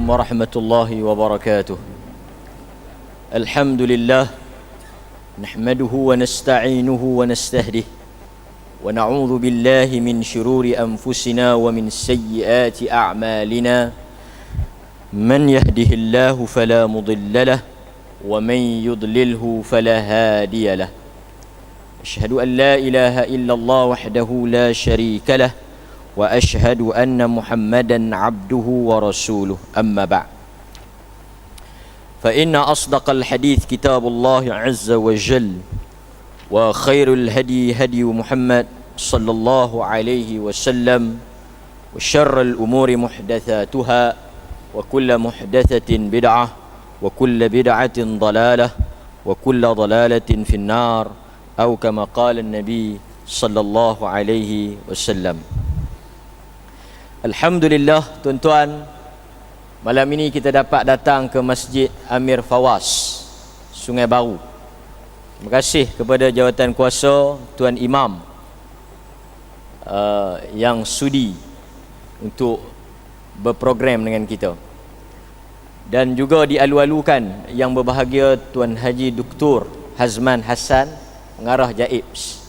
ورحمة الله وبركاته. الحمد لله نحمده ونستعينه ونستهديه ونعوذ بالله من شرور أنفسنا ومن سيئات أعمالنا. من يهده الله فلا مضل له ومن يضلله فلا هادي له. أشهد أن لا إله إلا الله وحده لا شريك له وأشهد أن محمدا عبده ورسوله. أما بعد، فإن أصدق الحديث كتاب الله عز وجل، وخير الهدي هدي محمد صلى الله عليه وسلم، وشر الأمور محدثاتها، وكل محدثة بدعة، وكل بدعة ضلالة، وكل ضلالة في النار، أو كما قال النبي صلى الله عليه وسلم. Alhamdulillah, tuan-tuan, malam ini kita dapat datang ke Masjid Amir Fawaz, Sungai Baru. Terima kasih kepada jawatan kuasa Tuan Imam yang sudi untuk berprogram dengan kita. Dan juga dialu-alukan yang berbahagia Tuan Haji Dr. Hazman Hassan, pengarah JAIPS.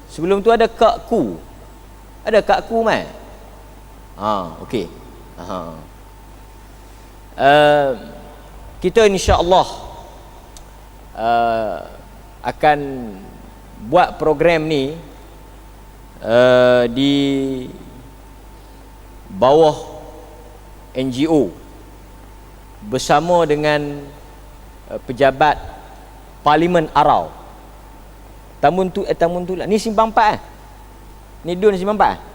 Sebelum tu ada Kak Ku. Ada Kak Ku mai? Okey. Kita insya-Allah akan buat program ni di bawah NGO bersama dengan pejabat Parlimen Arau. Tamun tu lah. Ni Simpang 4 Ni Dun Simpang 4.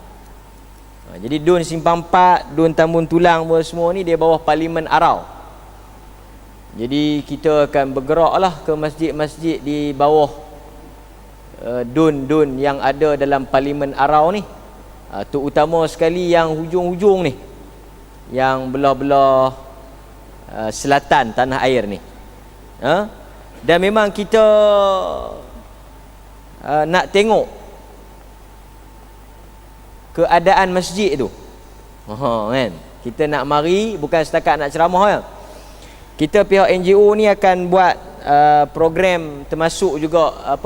Jadi Dun Simpang 4, Dun Tambun Tulang semua ni dia bawah Parlimen Arau. Jadi kita akan bergeraklah ke masjid-masjid di bawah Dun yang ada dalam Parlimen Arau ni. Terutama sekali yang hujung-hujung ni, yang belah-belah selatan tanah air ni. Dan memang kita nak tengok keadaan masjid tu. Kan? Kita nak mari bukan setakat nak ceramah ya. Kita pihak NGO ni akan buat program, termasuk juga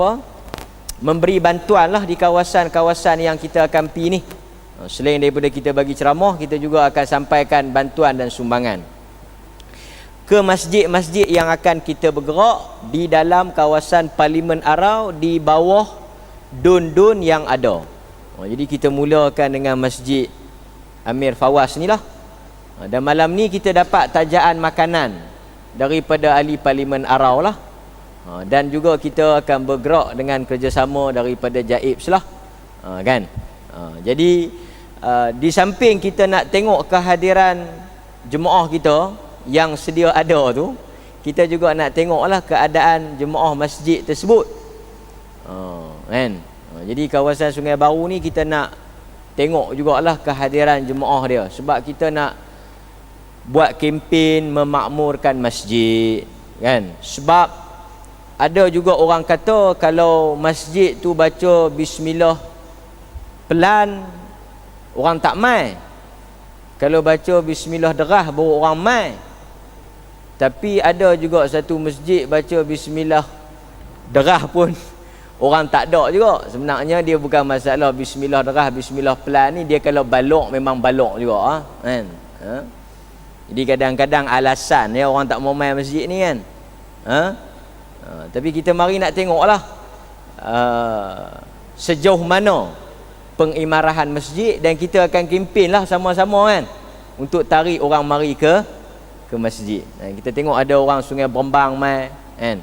memberi bantuan lah di kawasan-kawasan yang kita akan pergi ni. Selain daripada kita bagi ceramah, kita juga akan sampaikan bantuan dan sumbangan ke masjid-masjid yang akan kita bergerak di dalam kawasan Parlimen Arau di bawah dun-dun yang ada. Jadi kita mulakan dengan Masjid Amir Fawaz ni lah. Dan malam ni kita dapat tajaan makanan daripada ahli Parlimen Arau lah. Dan juga kita akan bergerak dengan kerjasama daripada JAIPS lah. Kan? Jadi di samping kita nak tengok kehadiran jemaah kita yang sedia ada tu, kita juga nak tengok lah keadaan jemaah masjid tersebut. Kan? Jadi kawasan Sungai Baru ni kita nak tengok jugalah kehadiran jemaah dia, sebab kita nak buat kempen memakmurkan masjid, kan? Sebab ada juga orang kata kalau masjid tu baca bismillah pelan, orang tak mai. Kalau baca bismillah derah baru orang mai. Tapi ada juga satu masjid baca bismillah derah pun orang tak ada juga. Sebenarnya dia bukan masalah bismillah derah, bismillah pelan ni, dia kalau balok memang balok juga, kan? Jadi kadang-kadang alasan ya orang tak mau main masjid ni, kan? Tapi kita mari nak tengoklah sejauh mana pengimarahan masjid, dan kita akan kempen lah sama-sama, kan, untuk tarik orang mari ke masjid. Kita tengok ada orang Sungai Berembang mai, kan?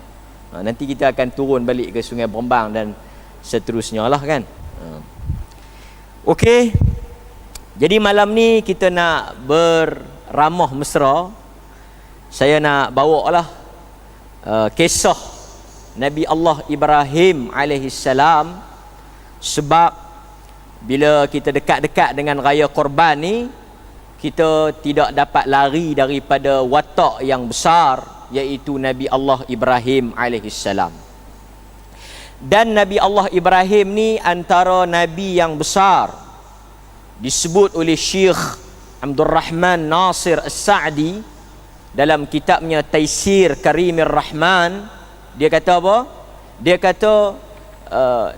Nanti kita akan turun balik ke Sungai Berembang dan seterusnya lah, kan. Okey. Jadi malam ni kita nak beramah mesra. Saya nak bawa lah kisah Nabi Allah Ibrahim alaihissalam. Sebab bila kita dekat-dekat dengan raya Korban ni, kita tidak dapat lari daripada watak yang besar, iaitu Nabi Allah Ibrahim alaihissalam. Dan Nabi Allah Ibrahim ni antara Nabi yang besar, disebut oleh Syekh Abdul Rahman Nasir As-Sa'di dalam kitabnya Taisir Karimir Rahman, dia kata apa? Dia kata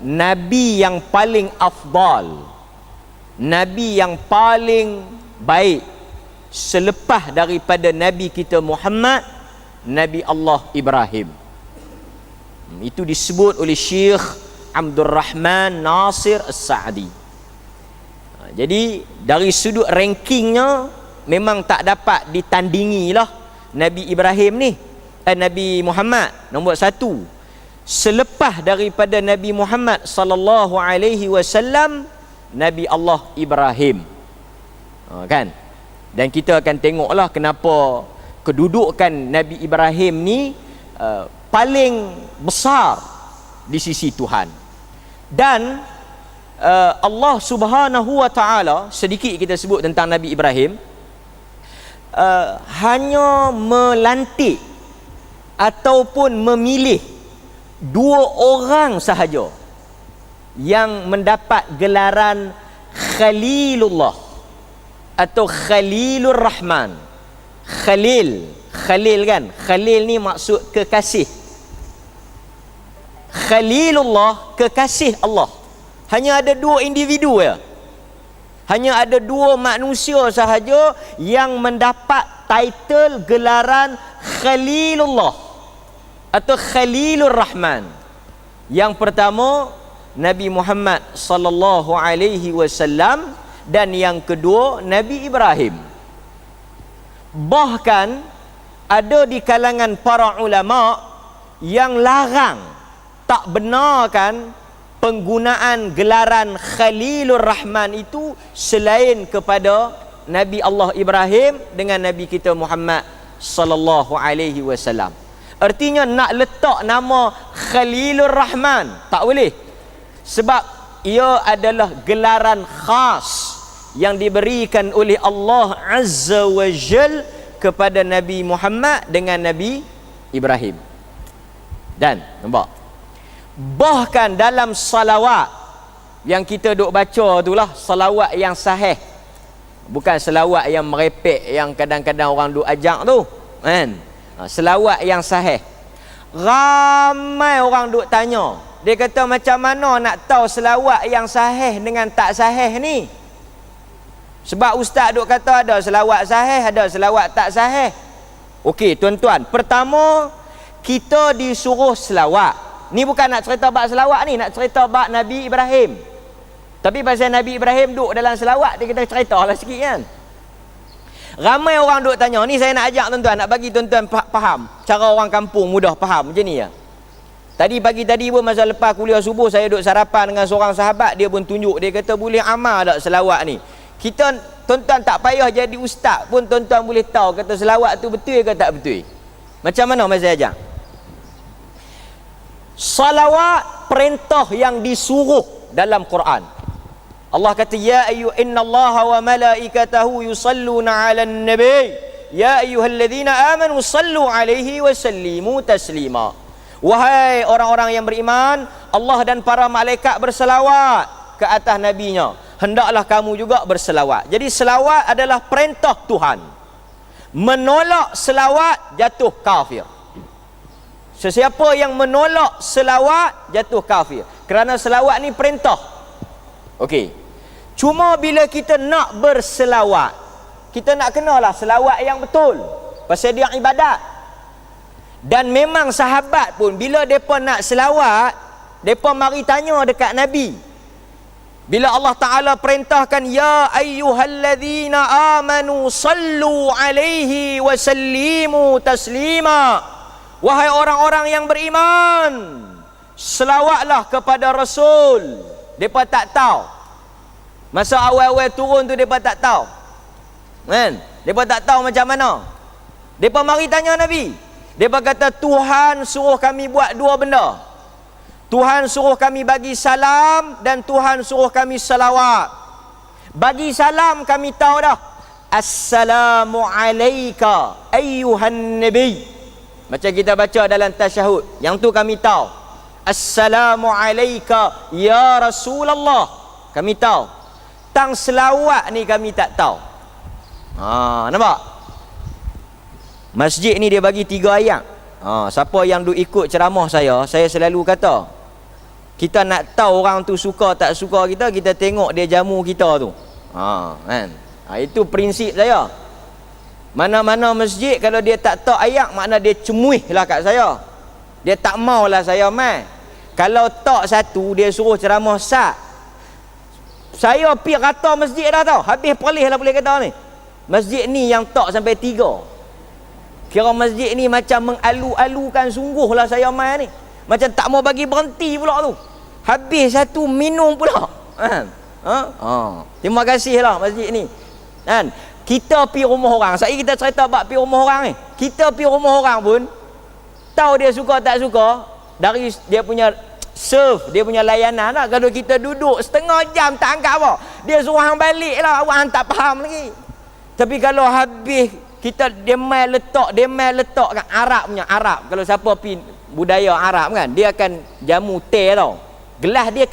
nabi yang paling afdal, nabi yang paling baik selepas daripada nabi kita Muhammad, Nabi Allah Ibrahim. Itu disebut oleh Syekh Abdul Rahman Nasir As-Sa'di. Jadi dari sudut rankingnya memang tak dapat ditandingi lah Nabi Ibrahim ni, Nabi Muhammad nombor 1 selepas daripada Nabi Muhammad sallallahu alaihi wasallam, Nabi Allah Ibrahim. Kan? Dan kita akan tengoklah kenapa kedudukan Nabi Ibrahim ni paling besar di sisi Tuhan. Dan Allah Subhanahu wa taala, sedikit kita sebut tentang Nabi Ibrahim, hanya melantik ataupun memilih 2 orang sahaja yang mendapat gelaran Khalilullah atau Khalilur Rahman. Khalil kan? Khalil ni maksud kekasih. Khalilullah, kekasih Allah. Hanya ada 2 individu ya. Hanya ada 2 manusia sahaja yang mendapat title gelaran Khalilullah atau Khalilur Rahman. Yang pertama Nabi Muhammad sallallahu alaihi wasallam, dan yang kedua Nabi Ibrahim. Bahkan ada di kalangan para ulama yang larang, tak benarkan penggunaan gelaran Khalilur Rahman itu selain kepada Nabi Allah Ibrahim dengan Nabi kita Muhammad sallallahu alaihi wasallam. Artinya nak letak nama Khalilur Rahman tak boleh, sebab ia adalah gelaran khas yang diberikan oleh Allah Azza wa Jal kepada Nabi Muhammad dengan Nabi Ibrahim. Dan nampak, bahkan dalam salawat yang kita duk baca itulah salawat yang sahih, bukan selawat yang merepek yang kadang-kadang orang duk ajak tu kan. Selawat yang sahih, ramai orang duk tanya. Dia kata macam mana nak tahu selawat yang sahih dengan tak sahih ni? Sebab ustaz duk kata ada selawat sahih, ada selawat tak sahih. Okey tuan-tuan, pertama kita disuruh selawat. Ni bukan nak cerita bab selawat ni, nak cerita bab Nabi Ibrahim. Tapi pasal Nabi Ibrahim duk dalam selawat, dia kita ceritalah sikit kan. Ramai orang duk tanya, ni saya nak ajak tuan-tuan, nak bagi tuan-tuan faham cara orang kampung mudah faham macam ni ya. Tadi pagi tadi pun masa lepas kuliah subuh saya duk sarapan dengan seorang sahabat, dia pun tunjuk, dia kata boleh amal tak selawat ni. Kita tuan-tuan tak payah jadi ustaz pun tuan-tuan boleh tahu kata selawat tu betul ke tak betul. Macam mana masa saya ajak? Salawat perintah yang disuruh dalam Quran. Allah kata ya innallaha wa malaikatahu yusalluna 'alan nabi ya ayyuhalladzina amanu sallu 'alaihi wa sallimu taslima. Wahai orang-orang yang beriman, Allah dan para malaikat berselawat ke atas nabinya, hendaklah kamu juga berselawat. Jadi selawat adalah perintah Tuhan. Menolak selawat jatuh kafir. Sesiapa yang menolak selawat jatuh kafir, kerana selawat ni perintah. Okey. Cuma bila kita nak berselawat, kita nak kenalah selawat yang betul, pasal dia ibadat. Dan memang sahabat pun bila depa nak selawat, depa mari tanya dekat Nabi. Bila Allah Ta'ala perintahkan ya ayyuhalladzina amanu sallu alaihi wa sallimu taslima, wahai orang-orang yang beriman, selawatlah kepada Rasul. Depa tak tahu. Masa awal-awal turun tu depa tak tahu. Kan? Depa tak tahu macam mana. Depa mari tanya Nabi. Depa kata Tuhan suruh kami buat 2 benda. Tuhan suruh kami bagi salam dan Tuhan suruh kami salawat. Bagi salam kami tahu dah. Assalamu alayka ayyuhan nabi. Macam kita baca dalam tasyahud. Yang tu kami tahu. Assalamu alayka ya Rasulullah. Kami tahu. Tang selawat ni kami tak tahu. Nampak? Masjid ni dia bagi 3 ayat. Siapa yang duk ikut ceramah saya selalu kata, kita nak tahu orang tu suka tak suka kita, kita tengok dia jamu kita tu. Kan? Itu prinsip saya. Mana-mana masjid kalau dia tak tahu ayat, makna dia cemuih lah kat saya. Dia tak maulah saya mai. Kalau tak satu, dia suruh ceramah sat. Saya pergi rata masjid dah tau. Habis pelih lah boleh kata ni. Masjid ni yang tak sampai 3. Kira masjid ni macam mengalu-alukan sungguh lah saya mai ni. Macam tak mau bagi berhenti pula tu. Habis satu minum pula. Kan? Terima kasih lah masjid ni. Kan? Kita pergi rumah orang. Saya kita cerita bab pergi rumah orang ni. Kita pergi rumah orang pun tahu dia suka tak suka dari dia punya serve, dia punya layanan lah. Kalau kita duduk setengah jam tak angkat apa, dia suruh hang balik lah, awak hang tak faham lagi. Tapi kalau habis kita dia mai letak kan Arab punya Arab. Kalau siapa pergi budaya Arab kan, dia akan jamu teh tau. Gelas dia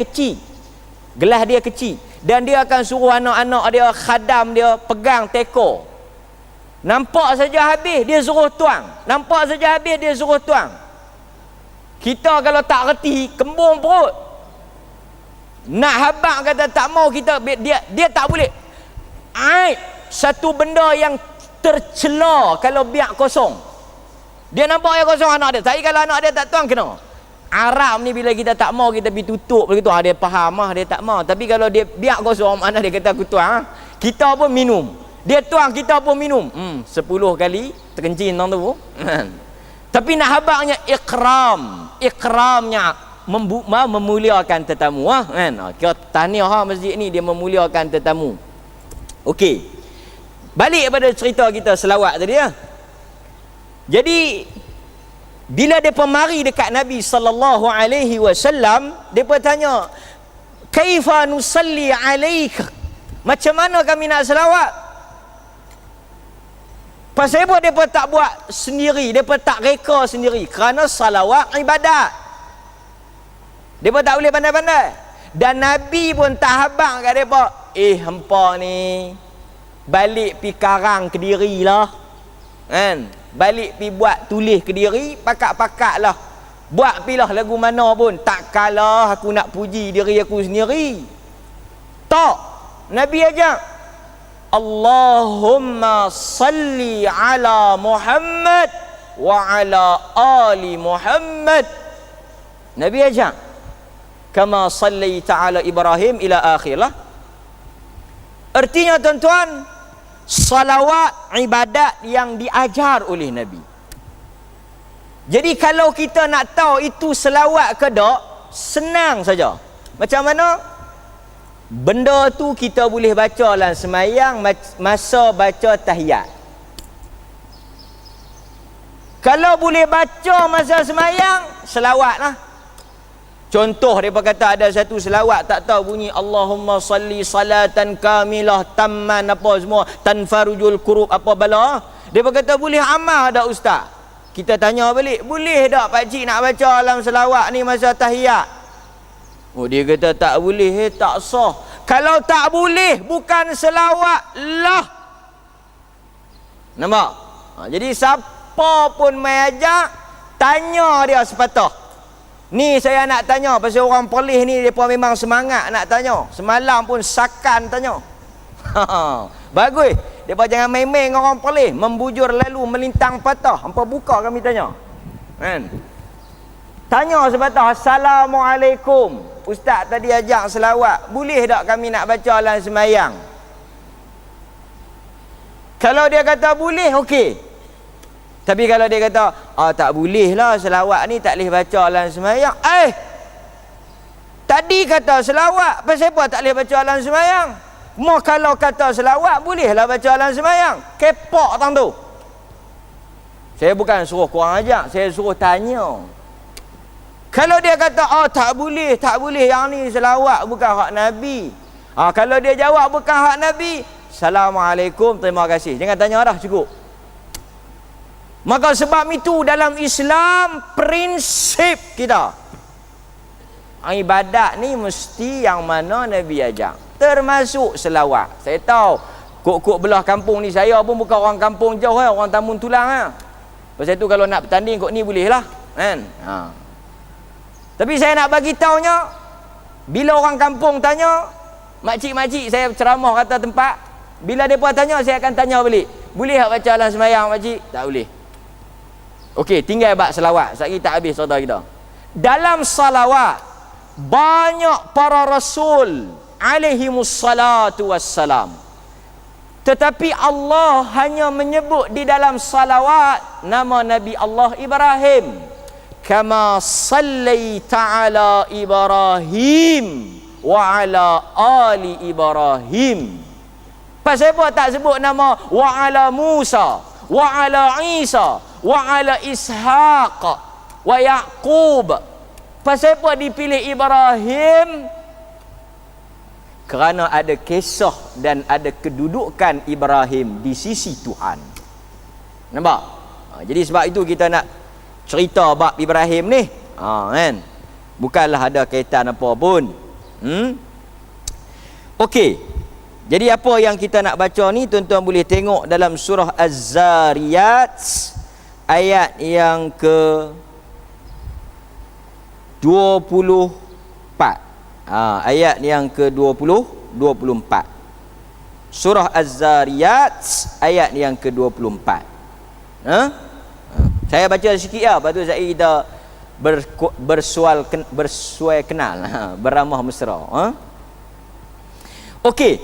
kecil. Dan dia akan suruh anak-anak dia, khadam dia pegang teko. Nampak saja habis dia suruh tuang. Kita kalau tak reti, kembung perut. Nak habaq kata tak mau kita, dia tak boleh. Aib satu benda yang tercela kalau biak kosong. Dia nampak yang kosong anak dia. Tapi kalau anak dia tak tuang, kena. Arab ni bila kita tak mau, kita pergi tutup begitu, dia faham dia tak mau. Tapi kalau dia biak kosong, mana dia kata aku tuang, kita pun minum. Dia tuang, kita pun minum. 10 kali terkencing tang tu. Tapi nak habaqnya ikramnya memuliakan tetamu kan. Kira tahniah masjid ni dia memuliakan tetamu. Okey. Balik pada cerita kita selawat tadi ya. Jadi bila depa mari dekat Nabi sallallahu alaihi wasallam, depa tanya, "Kaifa nusalli alaika?" Macam mana kami nak selawat? Pasal apa depa tak buat sendiri, depa tak reka sendiri? Kerana salawat ibadat. Depa tak boleh pandai-pandai. Dan Nabi pun tak habaq kat depa, hampa ni balik pi karang Kediri lah. Kan? Balik pi buat tulis Kediri, pakat-pakat lah. Buat pilah lagu mana pun. Tak kalah aku nak puji diri aku sendiri. Tak. Nabi ajak, Allahumma salli ala Muhammad wa ala ali Muhammad. Nabi ajak, kama sallaita ala Ibrahim ila akhirlah. Artinya tuan-tuan, salawat ibadat yang diajar oleh Nabi. Jadi kalau kita nak tahu itu selawat ke tak, senang saja. Macam mana? Benda tu kita boleh baca dalam semayang masa baca tahiyat. Kalau boleh baca masa semayang, selawat lah. Contoh mereka kata ada satu selawat tak tahu bunyi Allahumma salli salatan kamilah tamman apa semua tanfarujul kurub apa bala. Mereka kata boleh amal tak ustaz? Kita tanya balik, boleh tak pak cik nak baca dalam selawat ni masa tahiyat? Dia kata tak boleh, tak sah. Kalau tak boleh, bukan selawat lah. Nampak? Jadi siapa pun mai ajak, tanya dia sepatah. Ni saya nak tanya pasal orang Perlis ni depa memang semangat nak tanya. Semalam pun sakan tanya. Bagus. Depa jangan main-main dengan orang Perlis, membujur lalu melintang patah. Hampa buka kami tanya. Kan? Tanya sepatah, Assalamualaikum. Ustaz tadi ajak selawat. Boleh tak kami nak baca dalam semayang? Kalau dia kata boleh, okey. Tapi kalau dia kata, tak boleh lah selawat ni tak boleh baca dalam semayang. Tadi kata selawat, pasal apa tak boleh baca dalam semayang? Mau kalau kata selawat, bolehlah baca dalam semayang. Kepak tang tu. Saya bukan suruh korang ajak, saya suruh tanya. Kalau dia kata, tak boleh yang ni selawat bukan hak Nabi. Kalau dia jawab bukan hak Nabi, Assalamualaikum, terima kasih. Jangan tanya dah, cukup. Maka sebab itu dalam Islam prinsip kita, ibadat ni mesti yang mana Nabi ajak, termasuk selawat. Saya tahu Kok belah kampung ni saya pun bukan orang kampung jauh orang Tamun Tulang Pasal tu kalau nak bertanding kok ni boleh lah kan. Tapi saya nak bagi taunya, bila orang kampung tanya, makcik-makcik saya ceramah kata tempat, bila mereka tanya saya akan tanya balik, boleh tak baca dalam sembahyang makcik? Tak boleh. Okey, tinggal bab selawat. Sekali tak habis saudara kita. Dalam salawat banyak para rasul alaihimus salatu wassalam. Tetapi Allah hanya menyebut di dalam salawat nama Nabi Allah Ibrahim. Kama sallaita ala Ibrahim wa ala ali Ibrahim. Pasal apa tak sebut nama wa ala Musa, wa ala Isa, wa ala Ishaq, wa Yaqub? Pasal apa dipilih Ibrahim? Kerana ada kisah dan ada kedudukan Ibrahim di sisi Tuhan. Nampak? Jadi sebab itu kita nak cerita bab Ibrahim ni. Kan? Bukanlah ada kaitan apa pun. Okey. Jadi apa yang kita nak baca ni tuan-tuan boleh tengok dalam surah Az-Zariyat ayat yang ke 24. Ayat yang ke-24. Surah Az-Zariyat ayat yang ke-24. Saya baca sikit lah, lepas tu kita bersuai kenal, beramah mesra. Okey.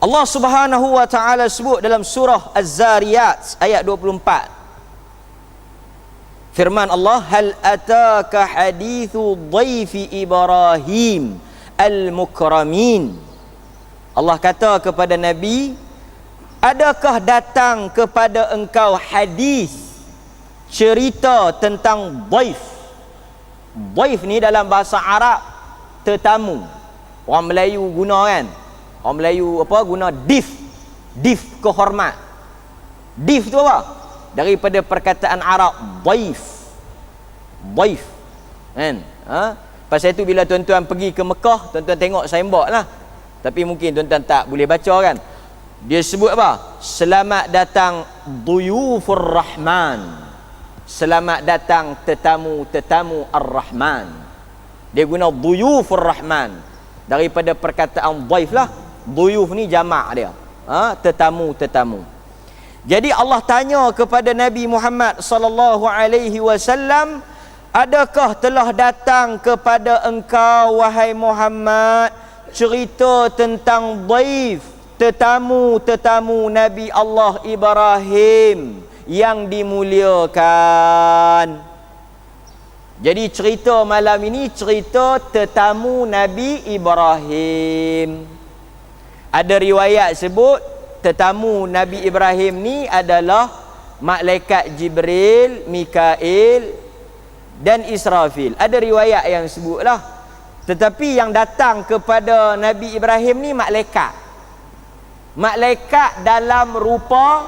Allah Subhanahu wa taala sebut dalam surah Az-Zariyat ayat 24. Firman Allah, hal ataka hadithu dhaifi Ibrahim al-mukramin. Allah kata kepada Nabi, adakah datang kepada engkau hadis cerita tentang dhaif? Dhaif ni dalam bahasa Arab tetamu. Orang Melayu guna kan? Orang Melayu guna dif. Dif kehormat. Dif tu apa? Daripada perkataan Arab dhaif. Dhaif. Kan? Pasal itu bila tuan-tuan pergi ke Mekah, tuan-tuan tengok signboard lah. Tapi mungkin tuan-tuan tak boleh baca kan? Dia sebut apa? Selamat datang Duyufur Rahman. Selamat datang tetamu-tetamu Ar-Rahman. Dia guna Duyufur Rahman. Daripada perkataan dhaif lah. Duyuf ni jamak dia. Tetamu-tetamu. Jadi Allah tanya kepada Nabi Muhammad sallallahu alaihi wasallam, adakah telah datang kepada engkau wahai Muhammad cerita tentang dhaif, tetamu-tetamu Nabi Allah Ibrahim yang dimuliakan? Jadi cerita malam ini cerita tetamu Nabi Ibrahim. Ada riwayat sebut tetamu Nabi Ibrahim ni adalah malaikat Jibril, Mikail dan Israfil. Ada riwayat yang sebutlah. Tetapi yang datang kepada Nabi Ibrahim ni malaikat. Malaikat dalam rupa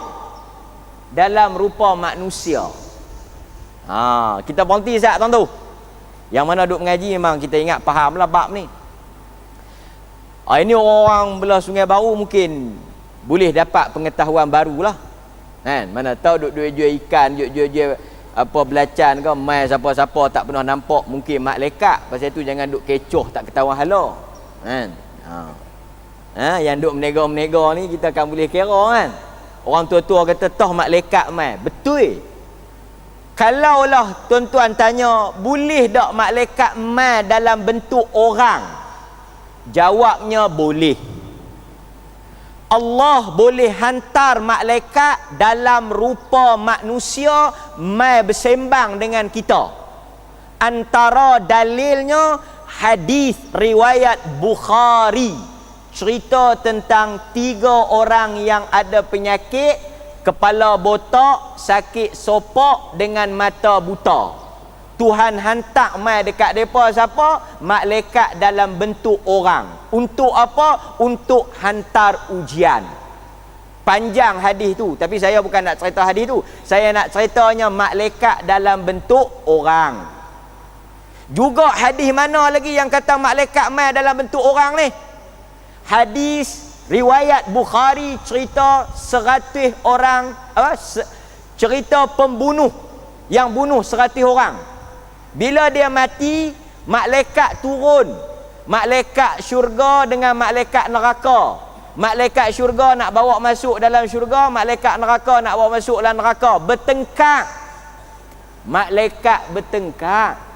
manusia. Kita berhenti sekejap tuan tu. Yang mana duk mengaji memang kita ingat fahamlah bab ni. Ini orang belah Sungai Baru mungkin boleh dapat pengetahuan barulah. Kan? Mana tahu duk jual ikan, jual apa belacan ke, mai siapa-siapa tak pernah nampak, mungkin malaikat. Pasal tu jangan duk kecoh tak ketahuan hala. Kan? Yang duk menega-menega ni kita akan boleh kira kan. Orang tua-tua kata toh malaikat mai. Betul. Kalaulah tuan-tuan tanya, boleh tak malaikat mai dalam bentuk orang? Jawabnya boleh. Allah boleh hantar malaikat dalam rupa manusia mai bersembang dengan kita. Antara dalilnya hadis riwayat Bukhari, cerita tentang 3 orang yang ada penyakit kepala botak, sakit sopok dengan mata buta. Tuhan hantar mai dekat depa siapa? Malaikat dalam bentuk orang. Untuk apa? Untuk hantar ujian. Panjang hadis tu, tapi saya bukan nak cerita hadis tu. Saya nak ceritanya malaikat dalam bentuk orang. Juga hadis mana lagi yang kata malaikat mai dalam bentuk orang ni? Hadis Riwayat Bukhari cerita 100 orang cerita pembunuh yang bunuh 100 orang. Bila dia mati, malaikat turun. Malaikat syurga dengan malaikat neraka. Malaikat syurga nak bawa masuk dalam syurga, malaikat neraka nak bawa masuk dalam neraka. Bertengkar. Malaikat bertengkar.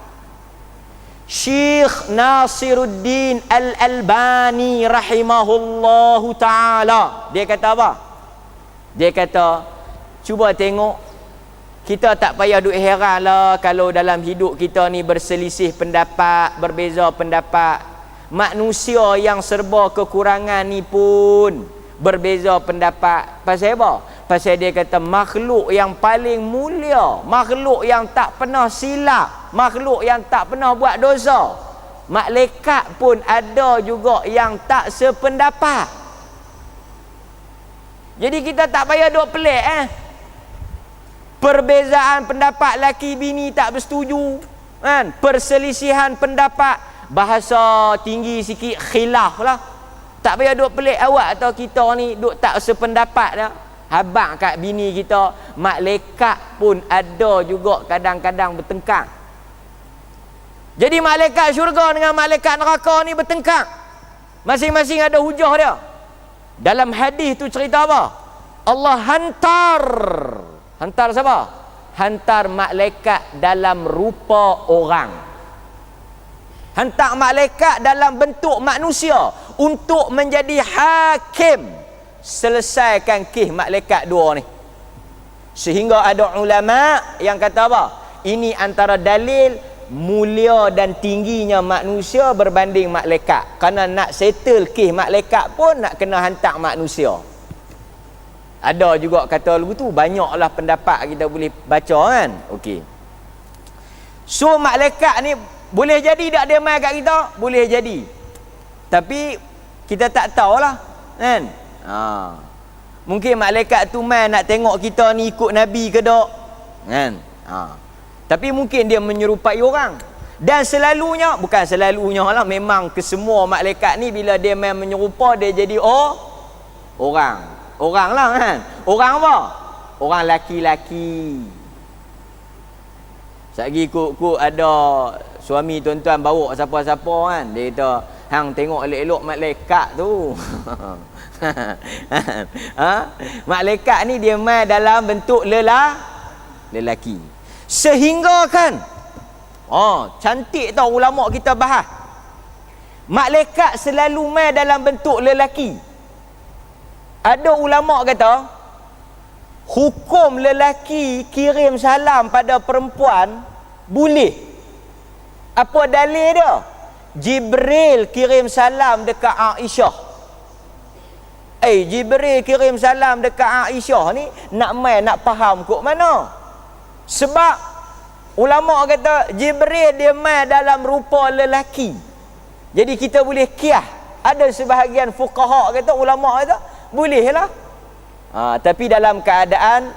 Syekh Nasiruddin Al-Albani rahimahullahu ta'ala, dia kata apa? Dia kata, cuba tengok, kita tak payah duk heran lah kalau dalam hidup kita ni berselisih pendapat, berbeza pendapat. Manusia yang serba kekurangan ni pun berbeza pendapat. Pasal apa? Pasal dia kata makhluk yang paling mulia, makhluk yang tak pernah silap, makhluk yang tak pernah buat dosa, malaikat pun ada juga yang tak sependapat. Jadi kita tak payah duk pelik perbezaan pendapat laki bini tak bersetuju kan, perselisihan pendapat, bahasa tinggi sikit khilaf lah. Tak payah duk pelik awak atau kita ni duk tak sependapat dah. Habang kat bini kita, malaikat pun ada juga kadang-kadang bertengkar. Jadi malaikat syurga dengan malaikat neraka ni bertengkar. Masing-masing ada hujah dia. Dalam hadis tu cerita apa? Allah hantar siapa? Hantar malaikat dalam rupa orang. Hantar malaikat dalam bentuk manusia untuk menjadi hakim, selesaikan kes malaikat dua ni. Sehingga ada ulama yang kata apa? Ini antara dalil mulia dan tingginya manusia berbanding malaikat. Kerana nak settle kes malaikat pun nak kena hantar manusia. Ada juga kata lagu tu, banyaklah pendapat kita boleh baca kan. Okey. So malaikat ni boleh jadi tak dia mai kat kita? Boleh jadi. Tapi kita tak tahulah kan. Mungkin malaikat tu mai nak tengok kita ni ikut Nabi ke tak kan. Tapi mungkin dia menyerupai orang. Dan selalunya, bukan selalunya lah, memang kesemua malaikat ni bila dia mai menyerupa, dia jadi orang. Orang lah kan. Orang apa? Orang laki-laki. Satgi ikut ada suami tuan-tuan bawa siapa-siapa kan, dia kata, hang tengok elok-elok malaikat tu. Malaikat ni dia mai dalam bentuk lelaki. Sehingga kan cantik tau ulama kita bahas, malaikat selalu mai dalam bentuk lelaki. Ada ulama kata hukum lelaki kirim salam pada perempuan boleh. Apa dalil dia? Jibril kirim salam dekat Aisyah. Jibril kirim salam dekat Aisyah ni nak faham kok mana? Sebab ulama kata Jibril dia mai dalam rupa lelaki. Jadi kita boleh qiyas. Ada sebahagian fuqaha kata, ulama kata boleh lah. Tapi dalam keadaan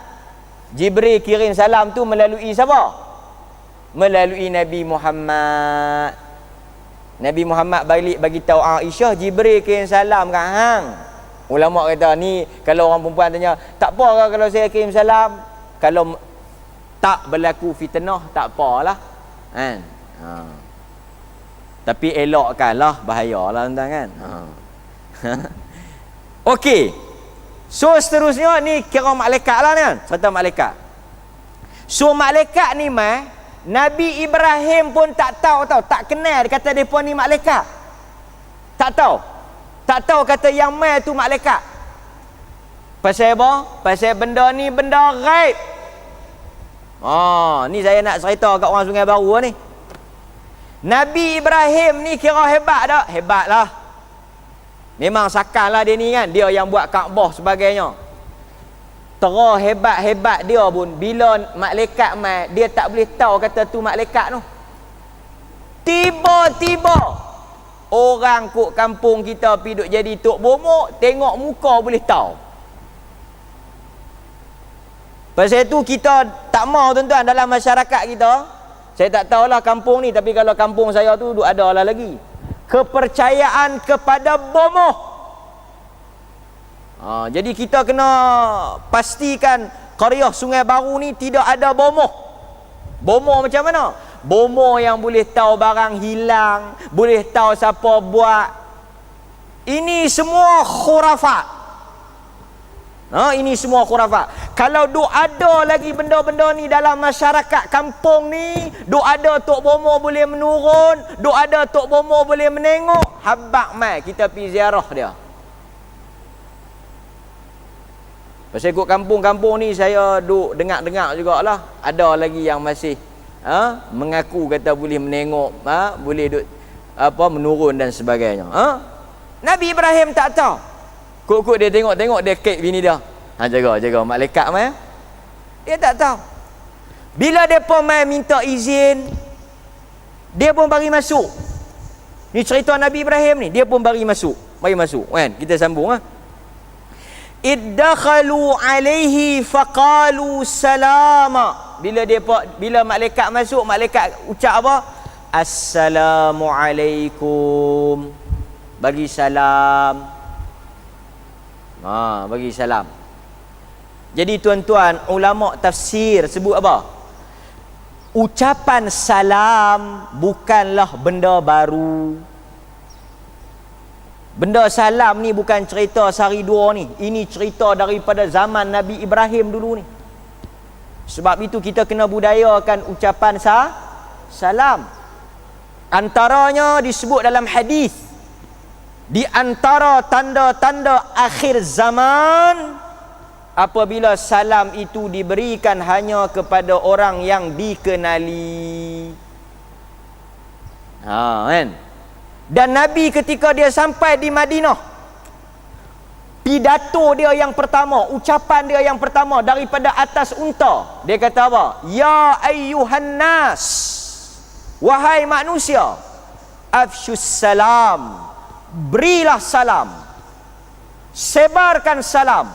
Jibril kirim salam tu melalui siapa? Melalui Nabi Muhammad. Nabi Muhammad bagi tahu Aisyah, Jibril kirim salam kat hang. Ulama kata ni, kalau orang perempuan tanya, tak apa ke kalau saya kirim salam? Kalau tak berlaku fitnah, tak apalah kan. Tapi elokkanlah, bahayalah tuan kan. Okey. So seterusnya ni kira malaikat lah ni kan, serta malaikat. So malaikat ni Nabi Ibrahim pun tak tahu tak kenal, dia kata depa ni malaikat. Tak tahu kata yang mai tu malaikat. Pasal apa? Pasal benda ni benda ghaib. Ni saya nak cerita kat orang Sungai Baru ni. Nabi Ibrahim ni kira hebat tak? Hebat lah. Memang sakal lah dia ni kan. Dia yang buat Kaabah sebagainya. Hebat-hebat dia pun, bila malaikat mai, dia tak boleh tahu kata tu malaikat tu. Tiba-tiba orang kok kampung kita pergi duk jadi tok bomok, tengok muka boleh tahu. Pasal tu kita tak mau tuan-tuan dalam masyarakat kita. Saya tak tahulah kampung ni, tapi kalau kampung saya tu duk ada lah lagi kepercayaan kepada bomoh. Jadi kita kena pastikan qaryah Sungai Baru ni tidak ada bomoh. Bomoh macam mana? Bomoh yang boleh tahu barang hilang, boleh tahu siapa buat. Ini semua khurafat. Ini semua khurafat. Kalau duk ada lagi benda-benda ni dalam masyarakat kampung ni, duk ada tok bomoh boleh menurun, duk ada tok bomoh boleh menengok, habaq mai kita pergi ziarah dia. Pasal ikut kampung-kampung ni saya duk dengar-dengar jugalah, ada lagi yang masih mengaku kata boleh menengok, boleh duk menurun dan sebagainya. Nabi Ibrahim tak tahu. Kok dia tengok dia kek bini dia. Jaga malaikat mai. Dia tak tahu. Bila depa mai minta izin, dia pun bagi masuk. Ni cerita Nabi Ibrahim ni, dia pun bagi masuk. Bagi masuk kan. Kita sambung Iddakhalu alaihi faqalu salama. Bila malaikat masuk, malaikat ucap apa? Assalamualaikum. Bagi salam. Bagi salam. Jadi tuan-tuan, ulama tafsir sebut apa? Ucapan salam bukanlah benda baru. Benda salam ni bukan cerita sehari dua ni. Ini cerita daripada zaman Nabi Ibrahim dulu ni. Sebab itu kita kena budayakan ucapan salam. Antaranya disebut dalam hadis, di antara tanda-tanda akhir zaman, apabila salam itu diberikan hanya kepada orang yang dikenali. Kan? Dan Nabi ketika dia sampai di Madinah, pidato dia yang pertama, ucapan dia yang pertama daripada atas unta, dia kata apa? Ya ayyuhan nas, wahai manusia, afshus salam, berilah salam, sebarkan salam.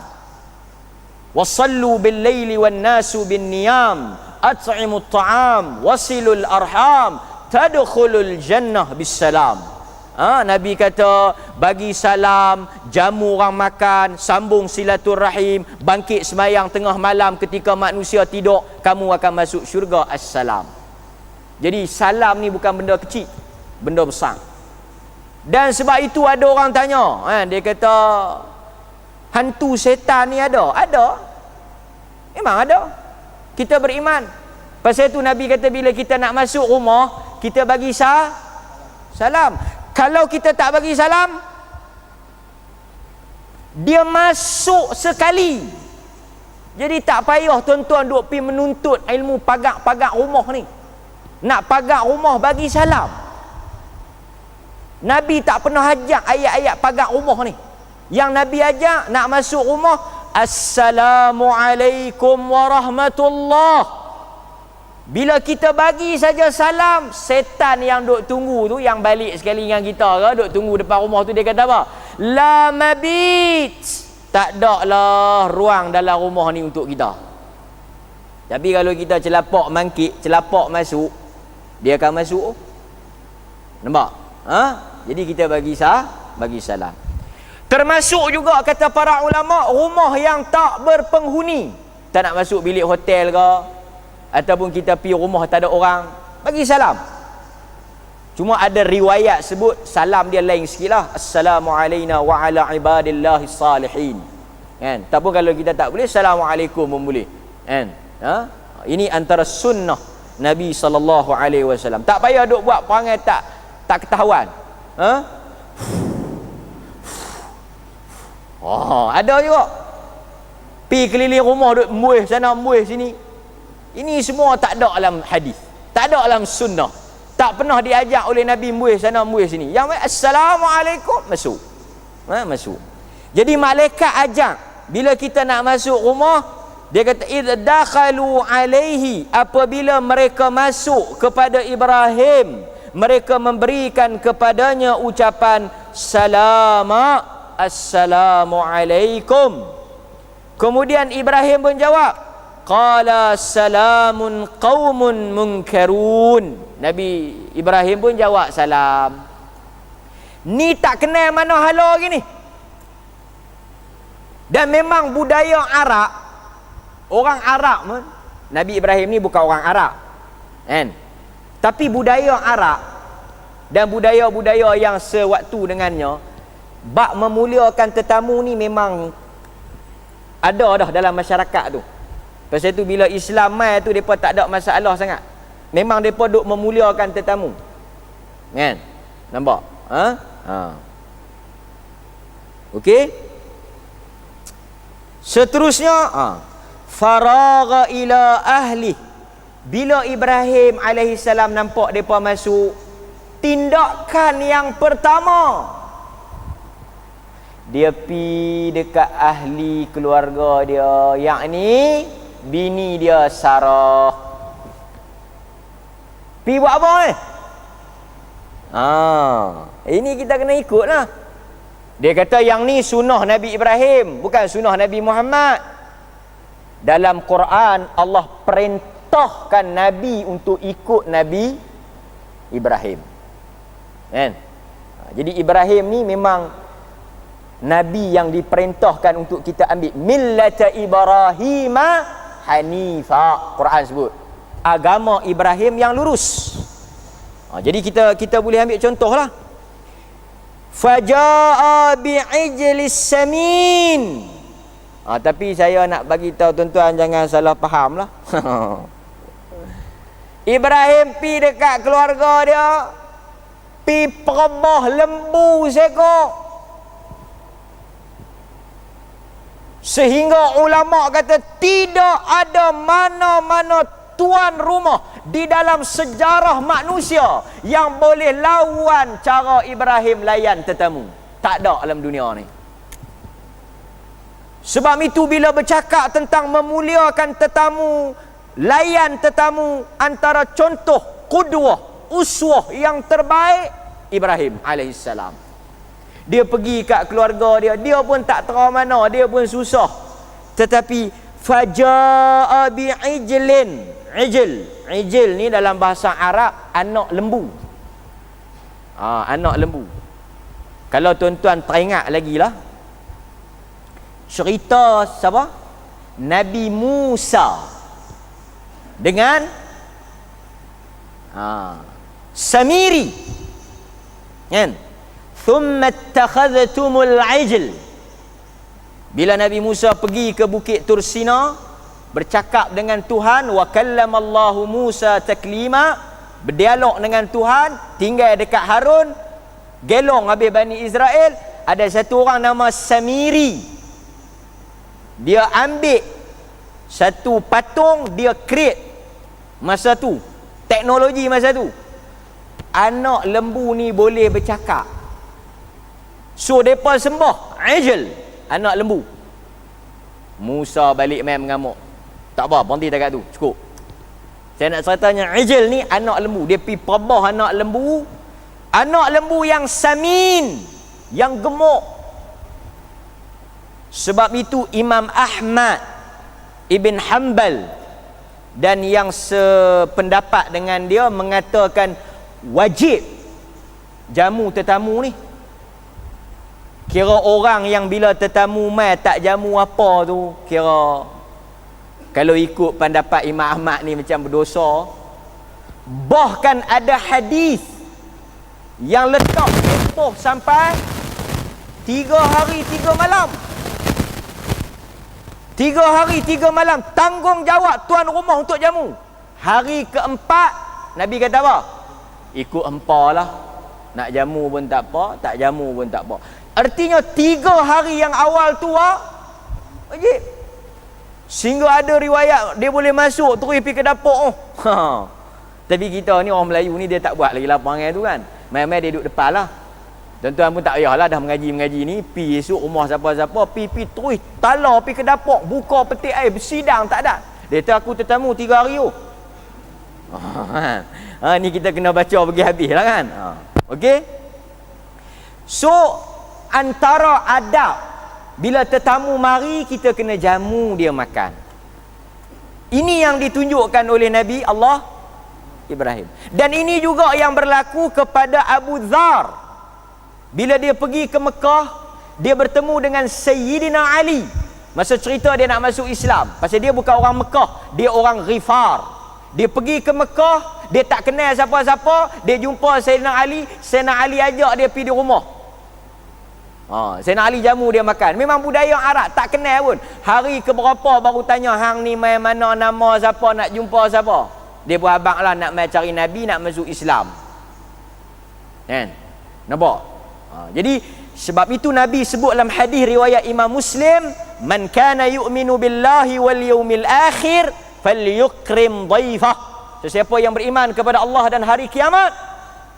Wasallu bil laili wan nasu bin niyam, at'imut ta'am, wasilul arham, tadkhulul jannah bis salam. Nabi kata, bagi salam, jamu orang makan, sambung silaturahim, bangkit semayang tengah malam ketika manusia tidur, kamu akan masuk syurga. Assalam. Jadi salam ni bukan benda kecil, benda besar. Dan sebab itu ada orang tanya, dia kata, hantu setan ni ada? Ada. Memang ada. Kita beriman. Pasal itu Nabi kata bila kita nak masuk rumah, kita bagi salam. Kalau kita tak bagi salam, dia masuk sekali. Jadi tak payah tuan-tuan duk pergi menuntut ilmu pagar-pagar rumah ni. Nak pagar rumah bagi salam. Nabi tak pernah ajak ayat-ayat pagar rumah ni. Yang Nabi ajak nak masuk rumah, Assalamualaikum warahmatullahi. Bila kita bagi saja salam, setan yang duk tunggu tu, yang balik sekali dengan kita ke, duk tunggu depan rumah tu, dia kata apa? La mabit. Tak ada lah ruang dalam rumah ni untuk kita. Tapi kalau kita celapak mangkit, celapak masuk, dia akan masuk. Nampak? Jadi kita bagi salam. Termasuk juga kata para ulama, rumah yang tak berpenghuni. Tak nak masuk bilik hotel ke, ataupun kita pergi rumah tak ada orang, bagi salam. Cuma ada riwayat sebut salam dia lain sikit lah. Assalamualaikum wa ala ibadillahi salihin. Kan? Tapi kalau kita tak boleh, Assalamualaikum pun boleh. Kan? Ini antara sunnah Nabi SAW. Tak payah duk buat perangai tak ketahuan. Ada juga. Pergi keliling rumah duk muih sana muih sini. Ini semua tak ada dalam hadis, tak ada dalam sunnah. Tak pernah diajak oleh Nabi muih sana muih sini. Yang Assalamualaikum, masuk. Masuk. Jadi malaikat ajak bila kita nak masuk rumah, dia kata iddakhalu alaihi, apabila mereka masuk kepada Ibrahim, mereka memberikan kepadanya ucapan salama, assalamualaikum. Kemudian Ibrahim pun jawab, qala salamun qaumun munkarun. Nabi Ibrahim pun jawab salam. Ni tak kenal mana hala lagi ni. Dan memang budaya Arab, orang Arab pun, Nabi Ibrahim ni bukan orang Arab, kan? Tapi budaya Arab dan budaya-budaya yang sewaktu dengannya, bab memuliakan tetamu ni memang ada dah dalam masyarakat tu. Pasal tu bila Islam mai tu depa tak ada masalah sangat. Memang depa duk memuliakan tetamu. Kan? Nampak? Okey? Seterusnya, faragha ila ahli. Bila Ibrahim alaihi salam nampak depa masuk, tindakan yang pertama, dia pi dekat ahli keluarga dia, yakni bini dia Sarah. Pi buat apa ni? Ini kita kena ikutlah. Dia kata yang ni sunnah Nabi Ibrahim, bukan sunnah Nabi Muhammad. Dalam Quran Allah perintahkan Nabi untuk ikut Nabi Ibrahim. Kan? Jadi Ibrahim ni memang Nabi yang diperintahkan untuk kita ambil. Millata Ibrahim Hanifa, Quran sebut. Agama Ibrahim yang lurus. Jadi kita boleh ambil contohlah. Faja'a bi'ijlis samin. Tapi saya nak bagi tahu tuan-tuan jangan salah faham lah. Ibrahim pi dekat keluarga dia, pi perebah lembu seekor. Sehingga ulama kata tidak ada mana-mana tuan rumah di dalam sejarah manusia yang boleh lawan cara Ibrahim layan tetamu. Tak ada dalam dunia ni. Sebab itu bila bercakap tentang memuliakan tetamu, layan tetamu, antara contoh qudwah, uswah yang terbaik Ibrahim alaihissalam. Dia pergi kat keluarga dia, dia pun tak tahu mana, dia pun susah. Tetapi faja'a bi'ijlin. Ijl ni dalam bahasa Arab anak lembu. Anak lembu. Kalau tuan-tuan teringat lagi lah cerita siapa? Nabi Musa dengan Samiri. Kan? Thumma ittakhadhtumul ijl. Bila Nabi Musa pergi ke Bukit Tursina, bercakap dengan Tuhan, wa kallamallahu Musa taklima, berdialog dengan Tuhan, tinggal dekat Harun, gelong habis Bani Israel, ada satu orang nama Samiri. Dia ambil satu patung, dia create masa tu, teknologi masa tu. Anak lembu ni boleh bercakap. So depa sembah ijl, anak lembu. Musa balik main mengamuk. Tak apa, berhenti dekat tu, cukup. Saya nak ceritanya ijl ni anak lembu. Dia pergi perbah anak lembu. Anak lembu yang samin, yang gemuk. Sebab itu Imam Ahmad Ibn Hanbal dan yang sependapat dengan dia mengatakan wajib jamu tetamu ni. Kira orang yang bila tetamu mai tak jamu apa tu, kira kalau ikut pendapat Imam Ahmad ni macam berdosa. Bahkan ada hadis yang letak tempoh sampai 3 hari 3 malam. 3 hari 3 malam tanggungjawab tuan rumah untuk jamu. Hari keempat Nabi kata apa? Ikut empalah. Nak jamu pun tak apa, tak jamu pun tak apa. Artinya 3 hari yang awal tu wajib. Sehingga ada riwayat dia boleh masuk terus pergi ke dapur. Tapi kita ni orang Melayu ni dia tak buat lagi lapangan tu kan. Mai-mai dia duduk depan lah. Tuan-tuan pun tak payahlah dah mengaji-mengaji ni, pi esok rumah siapa-siapa, pi terus talar pi ke dapur, buka peti air, bersidang, tak ada. Dia kata aku tetamu 3 hari tu. Ni kita kena baca pergi habis lah kan. Okey. So antara adab bila tetamu mari, kita kena jamu dia makan. Ini yang ditunjukkan oleh Nabi Allah Ibrahim. Dan ini juga yang berlaku kepada Abu Dzar. Bila dia pergi ke Mekah, dia bertemu dengan Sayyidina Ali Masa cerita dia nak masuk Islam, pasal dia bukan orang Mekah, dia orang Ghifar. Dia pergi ke Mekah, dia tak kenal siapa-siapa, dia jumpa Sayyidina Ali, Sayyidina Ali ajak dia pergi di rumah. Sayyidina Ali jamu dia makan. Memang budaya Arab, tak kenal pun. Hari keberapa baru tanya, hang ni mai mana, nama siapa, nak jumpa siapa. Dia berhabang lah nak mai cari Nabi, nak masuk Islam. Kan? Nampak? Jadi sebab itu Nabi sebut dalam hadis riwayat Imam Muslim, man kana yu'minu billahi wal yawmil akhir falyukrim dhaifah. Sesiapa yang beriman kepada Allah dan hari kiamat,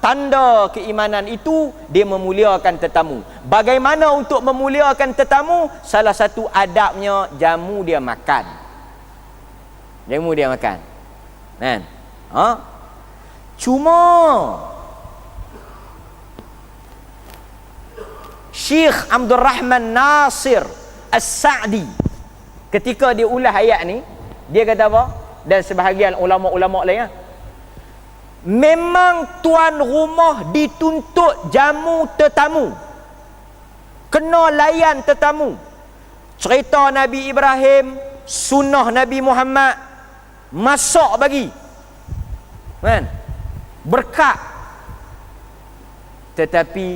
tanda keimanan itu dia memuliakan tetamu. Bagaimana untuk memuliakan tetamu? Salah satu adabnya jamu dia makan. Jamu dia makan. Kan? Cuma Syekh Abdul Rahman Nasir As-Sa'di ketika dia ulas ayat ni, dia kata apa? Dan sebahagian ulama-ulama lain, memang tuan rumah dituntut jamu tetamu, kena layan tetamu. Cerita Nabi Ibrahim, sunnah Nabi Muhammad, masak bagi, kan? Berkat. Tetapi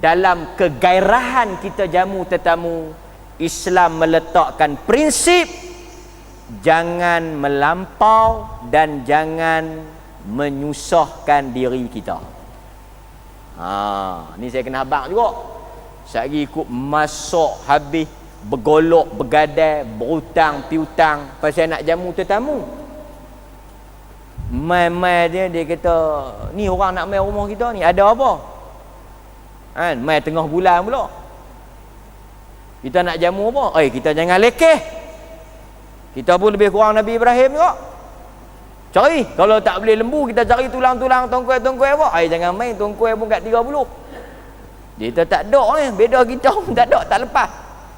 dalam kegairahan kita jamu tetamu, Islam meletakkan prinsip jangan melampau dan jangan menyusahkan diri kita. Ni saya kena habaq juga. Sehari ikut masak habis, bergolok, bergadai, berhutang, piutang pasal nak jamu tetamu. Mai-mai dia kata, ni orang nak mai rumah kita ni, ada apa? Kan, mai tengah bulan pula. Kita nak jamu apa? Kita jangan lekeh. Kita pun lebih kurang Nabi Ibrahim juga. Cari, kalau tak boleh lembu, kita cari tulang-tulang, tongkoi-tongkoi apa? Jangan main tongkoi pun kat 30. Kita tak ada ni, beda kita pun tak ada, tak lepas.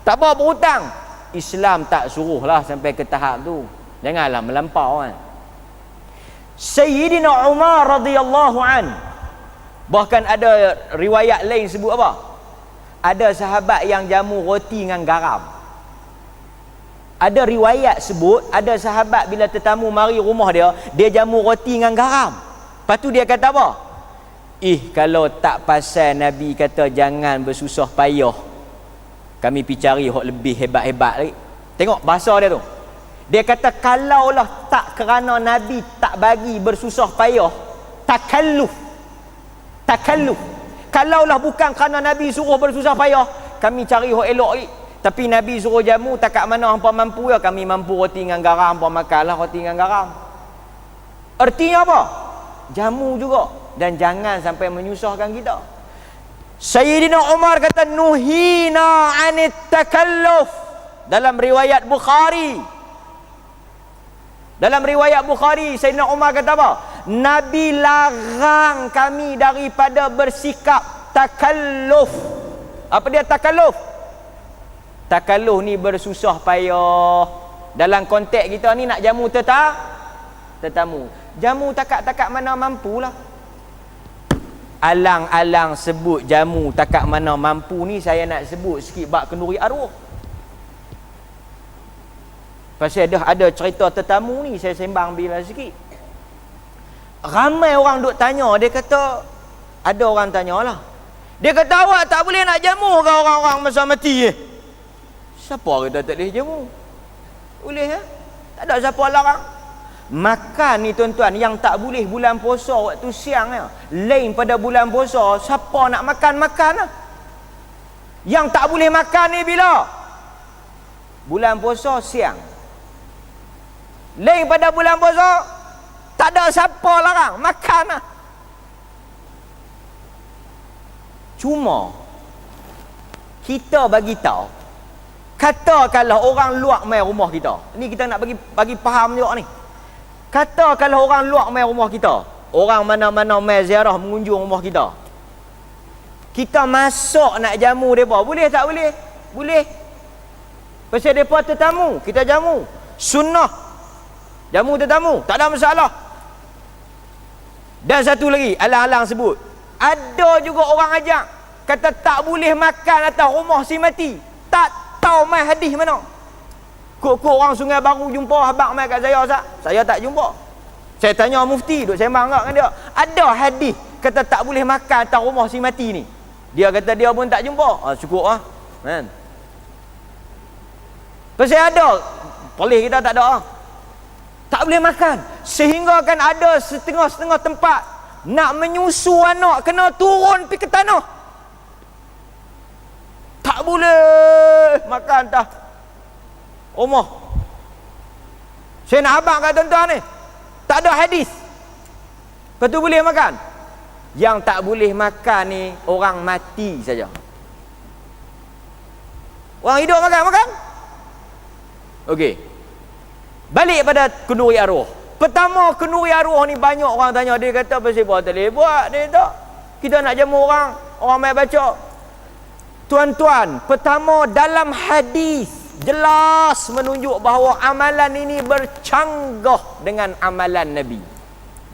Tak apa berhutang. Islam tak suruhlah sampai ke tahap tu. Janganlah melampau kan. Sayyidina Umar radhiyallahu an, bahkan ada riwayat lain sebut apa? Ada sahabat yang jamu roti dengan garam. Ada riwayat sebut ada sahabat bila tetamu mari rumah dia jamu roti dengan garam. Lepas tu dia kata apa? Kalau tak pasal Nabi kata jangan bersusah payah, kami pergi cari hak lebih hebat-hebat lagi. Tengok bahasa dia tu. Dia kata kalaulah tak kerana Nabi tak bagi bersusah payah, takalluf. Kalaulah bukan kerana Nabi suruh bersusah payah, kami cari hak elok lagi. Tapi Nabi suruh jamu, takat mana hampa mampu ya, kami mampu roti dengan garam, hampa makanlah roti dengan garam. Artinya apa? Jamu juga, dan jangan sampai menyusahkan kita. Sayyidina Umar kata nuhina anit takalluf. Dalam riwayat Bukhari, Sayyidina Umar kata apa? Nabi larang kami daripada bersikap takalluf. Apa dia takalluf? Takalluf ni bersusah payah. Dalam konteks kita ni nak jamu tetamu. Jamu takat-takat mana mampulah. Alang-alang sebut jamu takat mana mampu ni, saya nak sebut sikit bab kenduri arwah. Pasal ada cerita tetamu ni, saya sembang bila sikit. Ramai orang duk tanya, dia kata, ada orang tanyalah. Dia kata awak tak boleh nak jamu ke orang-orang masa mati Siapa kata tak boleh jamu? Boleh ya? Tak ada siapa larang. Makan ni tuan-tuan, yang tak boleh bulan puasa waktu siang ya. Lain pada bulan puasa, siapa nak makan lah. Yang tak boleh makan ni bila? Bulan puasa siang. Lain pada bulan puasa, tak ada siapa larang, makan lah. Cuma kita bagi tahu, katakanlah orang luar mai rumah kita. Ni kita nak bagi faham juga ni. Katakanlah orang luar mai rumah kita. Orang mana-mana mai ziarah mengunjung rumah kita. Kita masak nak jamu depa, boleh tak boleh? Boleh. Pasal depa tetamu, kita jamu. Sunnah. Jamu tetamu, tak ada masalah. Dan satu lagi, alang-alang sebut. Ada juga orang ajak kata tak boleh makan atas rumah si mati. Tak tahu mai hadis mana. Kok orang Sungai Baru jumpa abang mai kat saya, Ustaz. Saya tak jumpa. Saya tanya mufti, duk sembang dengan dia. Ada hadis kata tak boleh makan atas rumah si mati ni. Dia kata dia pun tak jumpa. Cukup lah. Kan? Pasal ada. Boleh kita tak ada. Tak boleh makan. Sehingga kan ada setengah-setengah tempat nak menyusu anak kena turun pergi ke tanah. Tak boleh makan dah rumah. Saya nak abang kat tuan-tuan ni, tak ada hadis lepas tu boleh makan. Yang tak boleh makan ni orang mati saja. Orang hidup makan. Okey, balik pada kenduri arwah. Pertama, kenduri arwah ni banyak orang tanya. Dia kata pasal apa tak boleh buat. Dia tak, kita nak jamu orang mai baca. Tuan-tuan, pertama dalam hadis jelas menunjuk bahawa amalan ini bercanggah dengan amalan Nabi.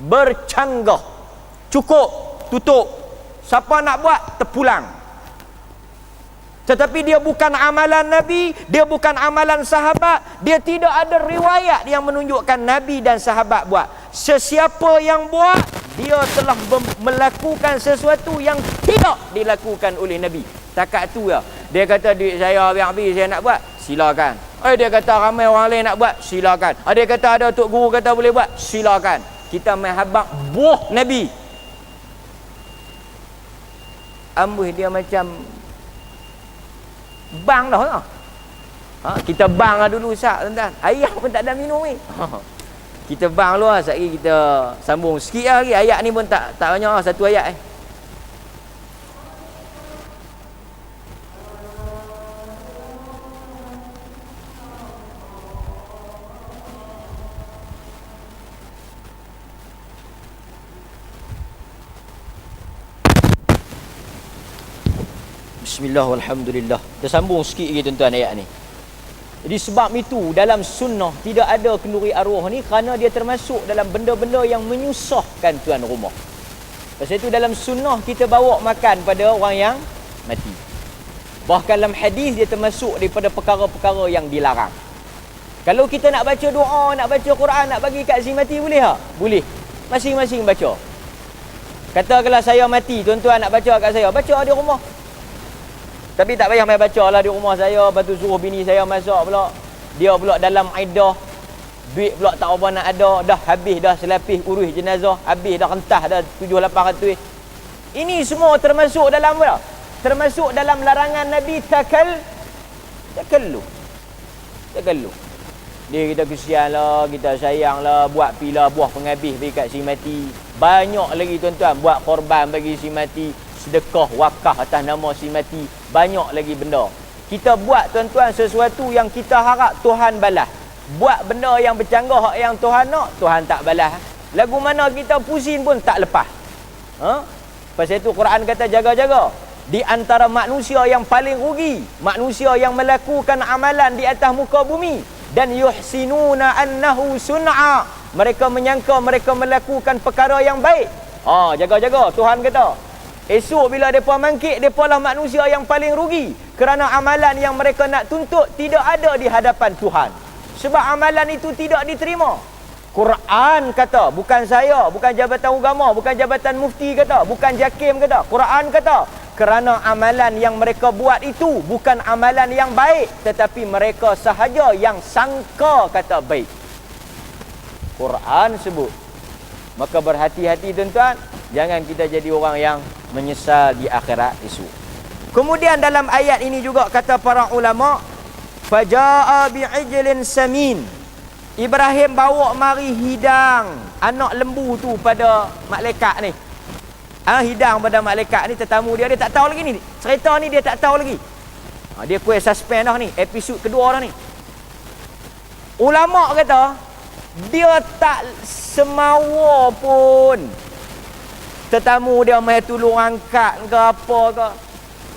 Bercanggah. Cukup, tutup. Siapa nak buat, terpulang. Tetapi dia bukan amalan Nabi, dia bukan amalan sahabat, dia tidak ada riwayat yang menunjukkan Nabi dan sahabat buat. Sesiapa yang buat, dia telah melakukan sesuatu yang tidak dilakukan oleh Nabi. Takat tu ya. Dia kata duit saya habis saya nak buat, silakan. Dia kata ramai orang lain nak buat, silakan. Dia kata ada tok guru kata boleh buat, silakan. Kita main habaq buah Nabi. Ambuh dia macam bang dah lah. Kita bang lah dulu Ustaz, tuan-tuan. Ayah pun tak ada minum ni. Kita bang dulu lah. Sekali kita sambung sikit lagi. Ayat ni pun tak banyak lah. Satu ayat Bismillah walhamdulillah. Kita sambung sikit lagi tuan-tuan ayat ni. Jadi sebab itu dalam sunnah tidak ada kenduri arwah ni kerana dia termasuk dalam benda-benda yang menyusahkan tuan rumah. Pasal itu dalam sunnah kita bawa makan pada orang yang mati. Bahkan dalam hadis dia termasuk daripada perkara-perkara yang dilarang. Kalau kita nak baca doa, nak baca Quran, nak bagi kat si mati boleh tak? Boleh. Masing-masing baca. Katakanlah saya mati, tuan-tuan nak baca kat saya, baca di rumah. Tapi tak payah main baca lah di rumah saya. Lepas tu suruh bini saya masak pula. Dia pula dalam iddah. Duit pula tak apa nak ada. Dah habis dah selapis urus jenazah. Habis dah rentah dah 7-800. Ini semua termasuk dalam apa? Termasuk dalam larangan Nabi takallu. Dia kita kesian lah, kita sayang lah, buat pila buah penghabis bagi kat si mati. Banyak lagi tuan-tuan, buat korban bagi si mati, sedekah, wakaf atas nama si mati. Banyak lagi benda. Kita buat tuan-tuan sesuatu yang kita harap Tuhan balas. Buat benda yang bercanggah yang Tuhan nak, Tuhan tak balas. Lagu mana kita pusing pun tak lepas. Pasal itu Quran kata jaga-jaga. Di antara manusia yang paling rugi, manusia yang melakukan amalan di atas muka bumi dan yuhsinuna annahu sun'a. Mereka menyangka mereka melakukan perkara yang baik. Jaga-jaga Tuhan kata. Esok bila mereka mangkit, mereka lah manusia yang paling rugi. Kerana amalan yang mereka nak tuntut tidak ada di hadapan Tuhan. Sebab amalan itu tidak diterima. Quran kata, bukan saya, bukan jabatan agama, bukan jabatan mufti kata, bukan JAKIM kata. Quran kata, kerana amalan yang mereka buat itu bukan amalan yang baik, tetapi mereka sahaja yang sangka kata baik. Quran sebut. Maka berhati-hati tuan-tuan, jangan kita jadi orang yang menyesal di akhirat esok. Kemudian dalam ayat ini juga kata para ulama, fajaa bi'ijlin samin. Ibrahim bawa mari hidang anak lembu tu pada malaikat ni. Hidang pada malaikat ni, tetamu dia tak tahu lagi ni. Cerita ni dia tak tahu lagi. Dia kuih suspend dah ni, episod kedua dah ni. Ulama kata dia tak semawa pun tetamu dia mai tolong angkat ke apa ke.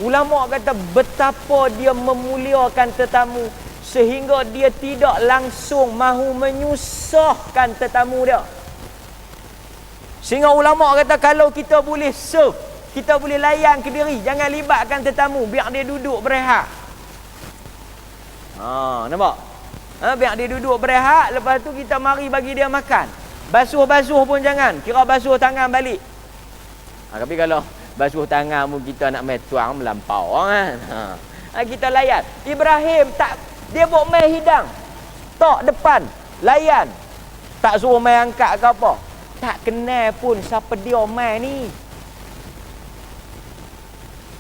Ulama kata betapa dia memuliakan tetamu sehingga dia tidak langsung mahu menyusahkan tetamu dia. Sehingga ulama kata kalau kita boleh serve, kita boleh layan ke diri, jangan libatkan tetamu, biar dia duduk berehat. Nampak? Biar dia duduk berehat, lepas tu kita mari bagi dia makan. Basuh-basuh pun jangan. Kira basuh tangan balik. Tapi kalau basuh tangan pun kita nak main tuang melampau kan. Kita layan. Ibrahim tak, dia buat main hidang. Tok depan, layan. Tak suruh main angkat ke apa. Tak kenal pun siapa dia main ni.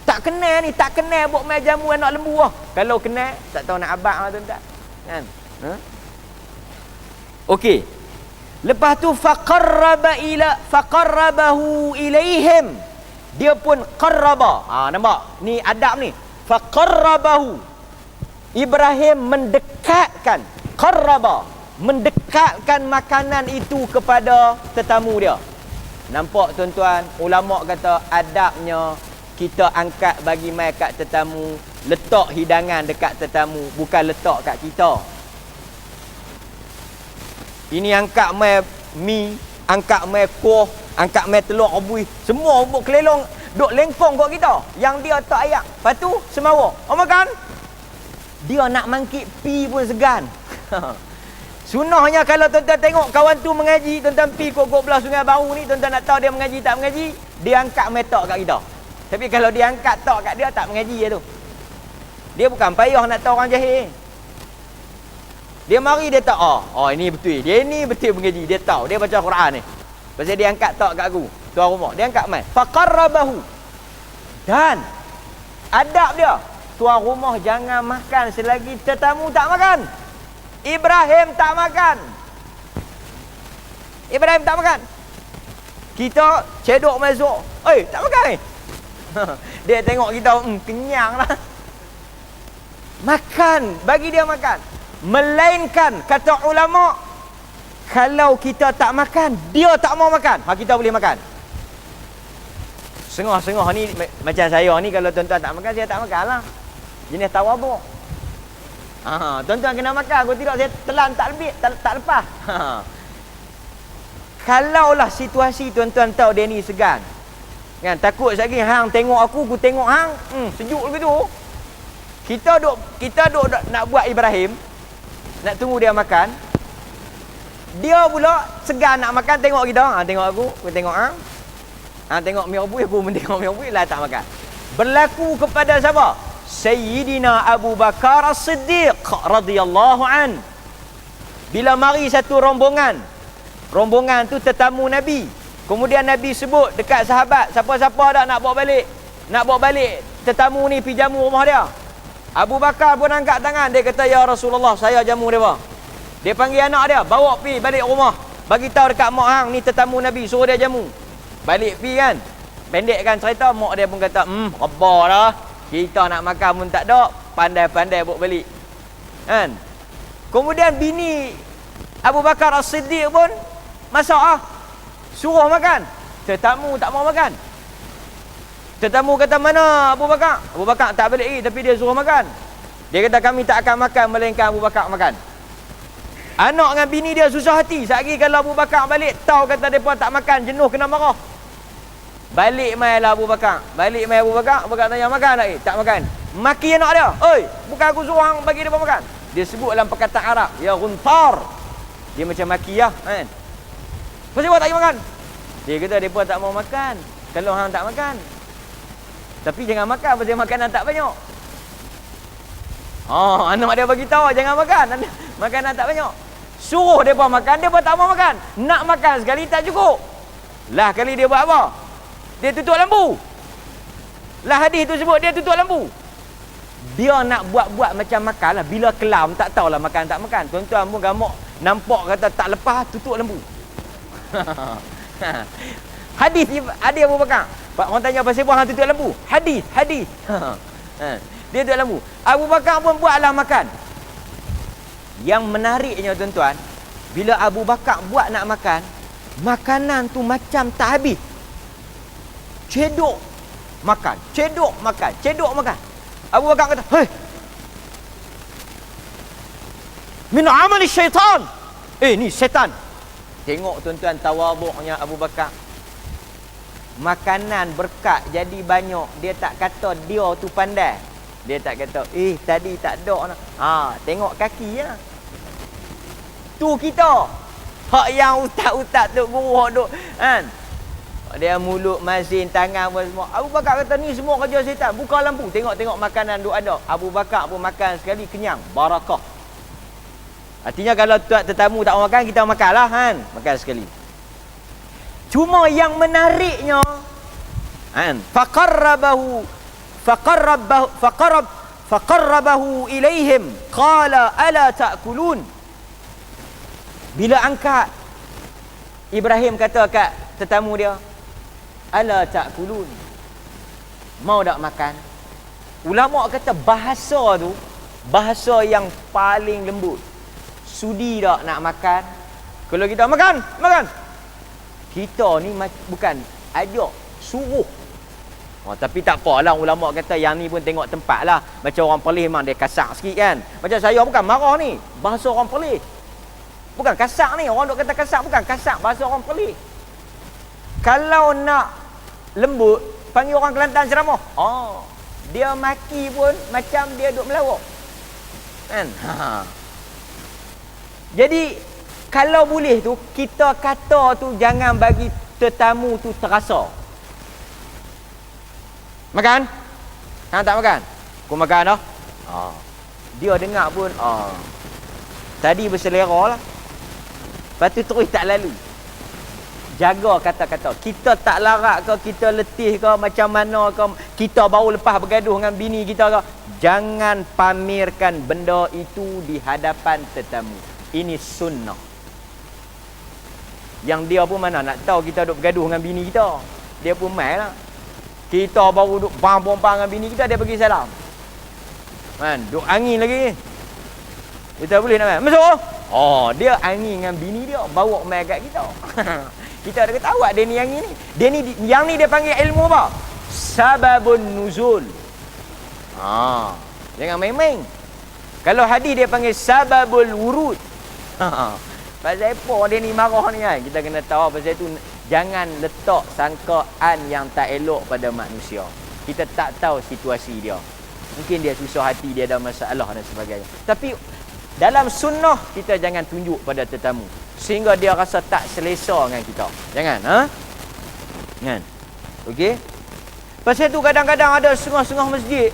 Tak kenal ni, tak kenal buat main jamu anak lembu lah. Kalau kenal, tak tahu nak abang lah tuan-tuan. Kan? Okey. Lepas tu faqarrabahu ilaihim. Dia pun qarraba. Nampak? Ni adab ni. Faqarrabahu. Ibrahim mendekatkan, qarraba, mendekatkan makanan itu kepada tetamu dia. Nampak tuan-tuan, ulama kata adabnya kita angkat bagi mai kat tetamu, letak hidangan dekat tetamu, bukan letak kat kita. Ini angkat mai mi, angkat mai kuah, angkat mai telur rebus, semua buat kelelong, duk lengkong kat kita. Yang dia tak ayak. Lepas tu semawa. Makan. Dia nak mangkit pi pun segan. Sunahnya kalau tuan-tuan tengok kawan tu mengaji, tuan-tuan pi kok belah Sungai Baru ni, tuan-tuan nak tahu dia mengaji tak mengaji, dia angkat metok kat kita. Tapi kalau dia angkat tok kat dia, tak mengaji dia tu. Dia bukan payah nak tahu orang jahil. Dia mari dia tak, ini betul. Dia ni betul mengaji, dia tahu, dia baca Quran ni. Pasal dia angkat tok kat aku, tuan rumah, dia angkat mai. Faqarrabahu. Dan adab dia, tuan rumah jangan makan selagi tetamu tak makan. Ibrahim tak makan. Ibrahim tak makan. Kita cedok masuk. Tak makan ni. Dia tengok kita, kenyang lah. Makan. Bagi dia makan. Melainkan, kata ulama, kalau kita tak makan, dia tak mau makan. Kita boleh makan. Sengah-sengah ni, macam saya ni, kalau tuan-tuan tak makan, saya tak makan lah. Jenis tawaduk. Tuan-tuan kena makan. Kalau tidak saya telan tak lepas. Kalaulah situasi tuan-tuan tahu dia ni segan. Kan, takut lagi hang tengok aku tengok hang, sejuk begitu. Kita duk nak buat Ibrahim, nak tunggu dia makan. Dia pula segan nak makan, tengok kita. Tengok aku tengok hang. Tengok mi rebus, aku pun tengok mi rebus, lah tak makan. Berlaku kepada siapa? Sayyidina Abu Bakar As-Siddiq radhiyallahu an. Bila mari satu rombongan tu tetamu Nabi. Kemudian Nabi sebut dekat sahabat, siapa-siapa dah nak bawa balik tetamu ni pergi jamu rumah dia. Abu Bakar pun angkat tangan, dia kata, ya Rasulullah, saya jamu dia. Dia panggil anak dia, bawa pergi balik rumah. Bagi tahu dekat mak hang ni tetamu Nabi, suruh dia jamu. Balik pergi kan. Pendekkan cerita, mak dia pun kata, khabar dah. Kita nak makan pun tak ada, pandai-pandai bawa balik. Kan? Kemudian bini Abu Bakar As-Siddiq pun masak suruh makan. Tetamu tak mau makan. Tetamu kata, mana Abu Bakar? Abu Bakar tak balik lagi, tapi dia suruh makan. Dia kata, kami tak akan makan melainkan Abu Bakar makan. Anak dengan bini dia susah hati. Sekali kalau Abu Bakar balik, tahu kata mereka tak makan, jenuh kena marah. Balik mai lah Abu Bakar. Abu Bakar tanya, makan tak? Tak makan. Maki anak dia. Oi, bukan aku suruh hang bagi dia makan. Dia sebut dalam perkataan Arab, ya ghuntar. Dia macam maki lah, kan? Pasal awak tak makan? Dia kata, mereka tak mau makan kalau hang tak makan. Tapi jangan makan pasal makanan tak banyak. Anak dia bagi tahu jangan makan, makanan tak banyak. Suruh depa makan, depa tak mau makan. Nak makan sekali tak cukup. Lah kali dia buat apa? Dia tutup lampu. Lah hadis tu sebut dia tutup lampu. Dia nak buat-buat macam makan lah. Bila kelam tak tahulah makan tak makan. Tuan-tuan pun gamak nampak kata tak lepas, tutup lampu. Hadis Abu Bakar. Pak orang tanya pasal buang tutup lampu. Hadis. Dia tutup lampu. Abu Bakar pun buatlah makan. Yang menariknya tuan-tuan, bila Abu Bakar buat nak makan, makanan tu macam tak habis. Cedok makan. Abu Bakar kata, "Hei, min amali syaitan." Ni syaitan. Tengok tuan-tuan tawaduknya Abu Bakar. Makanan berkat jadi banyak, dia tak kata dia tu pandai. Dia tak kata, tadi tak ada nak. Tengok kaki ya. Tu kita. Hak yang ustaz-ustaz tu guru hak duk kan. Dia mulut masin tangan pun semua. Abu Bakar kata ni semua kerja syaitan. Buka lampu, tengok-tengok makanan duk ada. Abu Bakar pun makan sekali kenyang, barakah. Artinya kalau tetamu tak mau makan, kita makanlah kan. Makan sekali. Cuma yang menariknya kan, faqarrabahu ilaihim qala ala ta'kulun. Bila angkat, Ibrahim kata kat tetamu dia, ala ta'kulun, mau tak makan? Ulama kata bahasa tu bahasa yang paling lembut. Sudi tak nak makan? Kalau kita makan, kita ni bukan ajak, suruh. Tapi tak apalah, ulama kata yang ni pun tengok tempat lah. Macam orang Perlis memang dia kasar sikit kan. Macam saya bukan marah ni, bahasa orang Perlis. Bukan kasar ni, orang duk kata kasar, bukan kasar, bahasa orang Perlis. Kalau nak lembut, panggil orang Kelantan ceramah. Dia maki pun macam dia duk melawak. Kan? Jadi kalau boleh tu, kita kata tu jangan bagi tetamu tu terasa. Makan? Hang tak makan? Aku makan dah. Dia dengar pun tadi berselera lah. Lepas tu terus tak lalu. Jaga kata-kata. Kita tak larat ke, kita letih ke, macam mana ke, kita baru lepas bergaduh dengan bini kita ke, jangan pamerkan benda itu di hadapan tetamu. Ini sunnah. Yang dia pun mana nak tahu kita duk bergaduh dengan bini kita. Dia pun main lah. Kita baru duk bang-bang dengan bini kita, dia pergi salam. Kan, duk angin lagi. Kita boleh nak main? Masuk. Dia angin dengan bini dia, bawa main kat kita. Kita ada kata awak dia ni angin ni. Dia ni yang ni dia panggil ilmu apa? Sababun nuzul. Jangan main-main. Kalau hadis dia panggil sababul wurud. Pasal apa dia ni marah ni kan? Kita kena tahu pasal itu. Jangan letak sangkaan yang tak elok pada manusia. Kita tak tahu situasi dia. Mungkin dia susah hati, dia ada masalah dan sebagainya. Tapi dalam sunnah, kita jangan tunjuk pada tetamu sehingga dia rasa tak selesa dengan kita. Jangan, Jangan. Okey? Pasal tu kadang-kadang ada setengah-setengah masjid.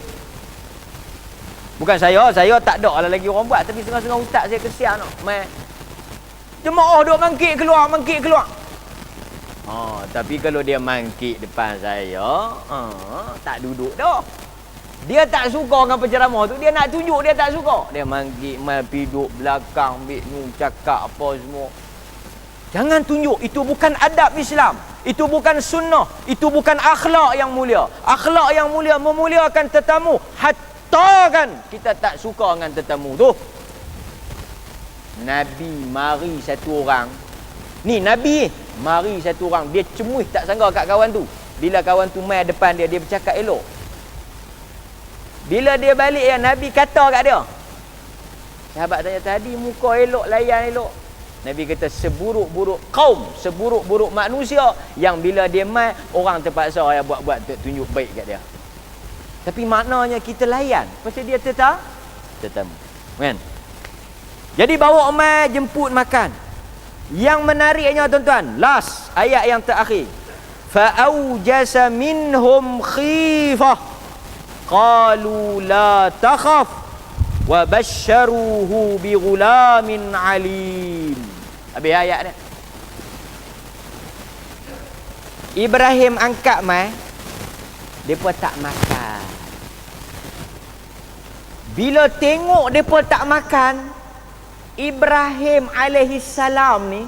Bukan saya tak ada lah lagi orang buat, tapi setengah-setengah ustaz saya kesian nak. Jemaah duk mangkit keluar. Tapi kalau dia mangkit depan saya, tak duduk dah. Dia tak suka dengan penceramah tu, dia nak tunjuk dia tak suka. Dia mangkit, duduk belakang, cakap apa semua. Jangan tunjuk, itu bukan adab Islam. Itu bukan sunnah, itu bukan akhlak yang mulia. Akhlak yang mulia memuliakan tetamu, hatta kan kita tak suka dengan tetamu tu. Nabi mari satu orang. Ni Nabi mari satu orang, dia cemuih tak sangka kat kawan tu. Bila kawan tu mai depan dia, dia bercakap elok. Bila dia balik ya, Nabi kata kat dia. Sahabat tanya, tadi muka elok, layan elok. Nabi kata seburuk-buruk kaum, seburuk-buruk manusia yang bila dia mai, orang terpaksa buat tunjuk baik kat dia. Tapi maknanya kita layan pasal dia tetamu. Kan? Jadi bawa mai, jemput makan. Yang menariknya tuan-tuan, last ayat yang terakhir. Fa'aujasa minhum khifah. Qalu la takhaf wa basyaruhu bi ghulamin alim. Habis ayat ni. Ibrahim angkat mai, depa tak makan. Bila tengok depa tak makan, Ibrahim alaihi salam ni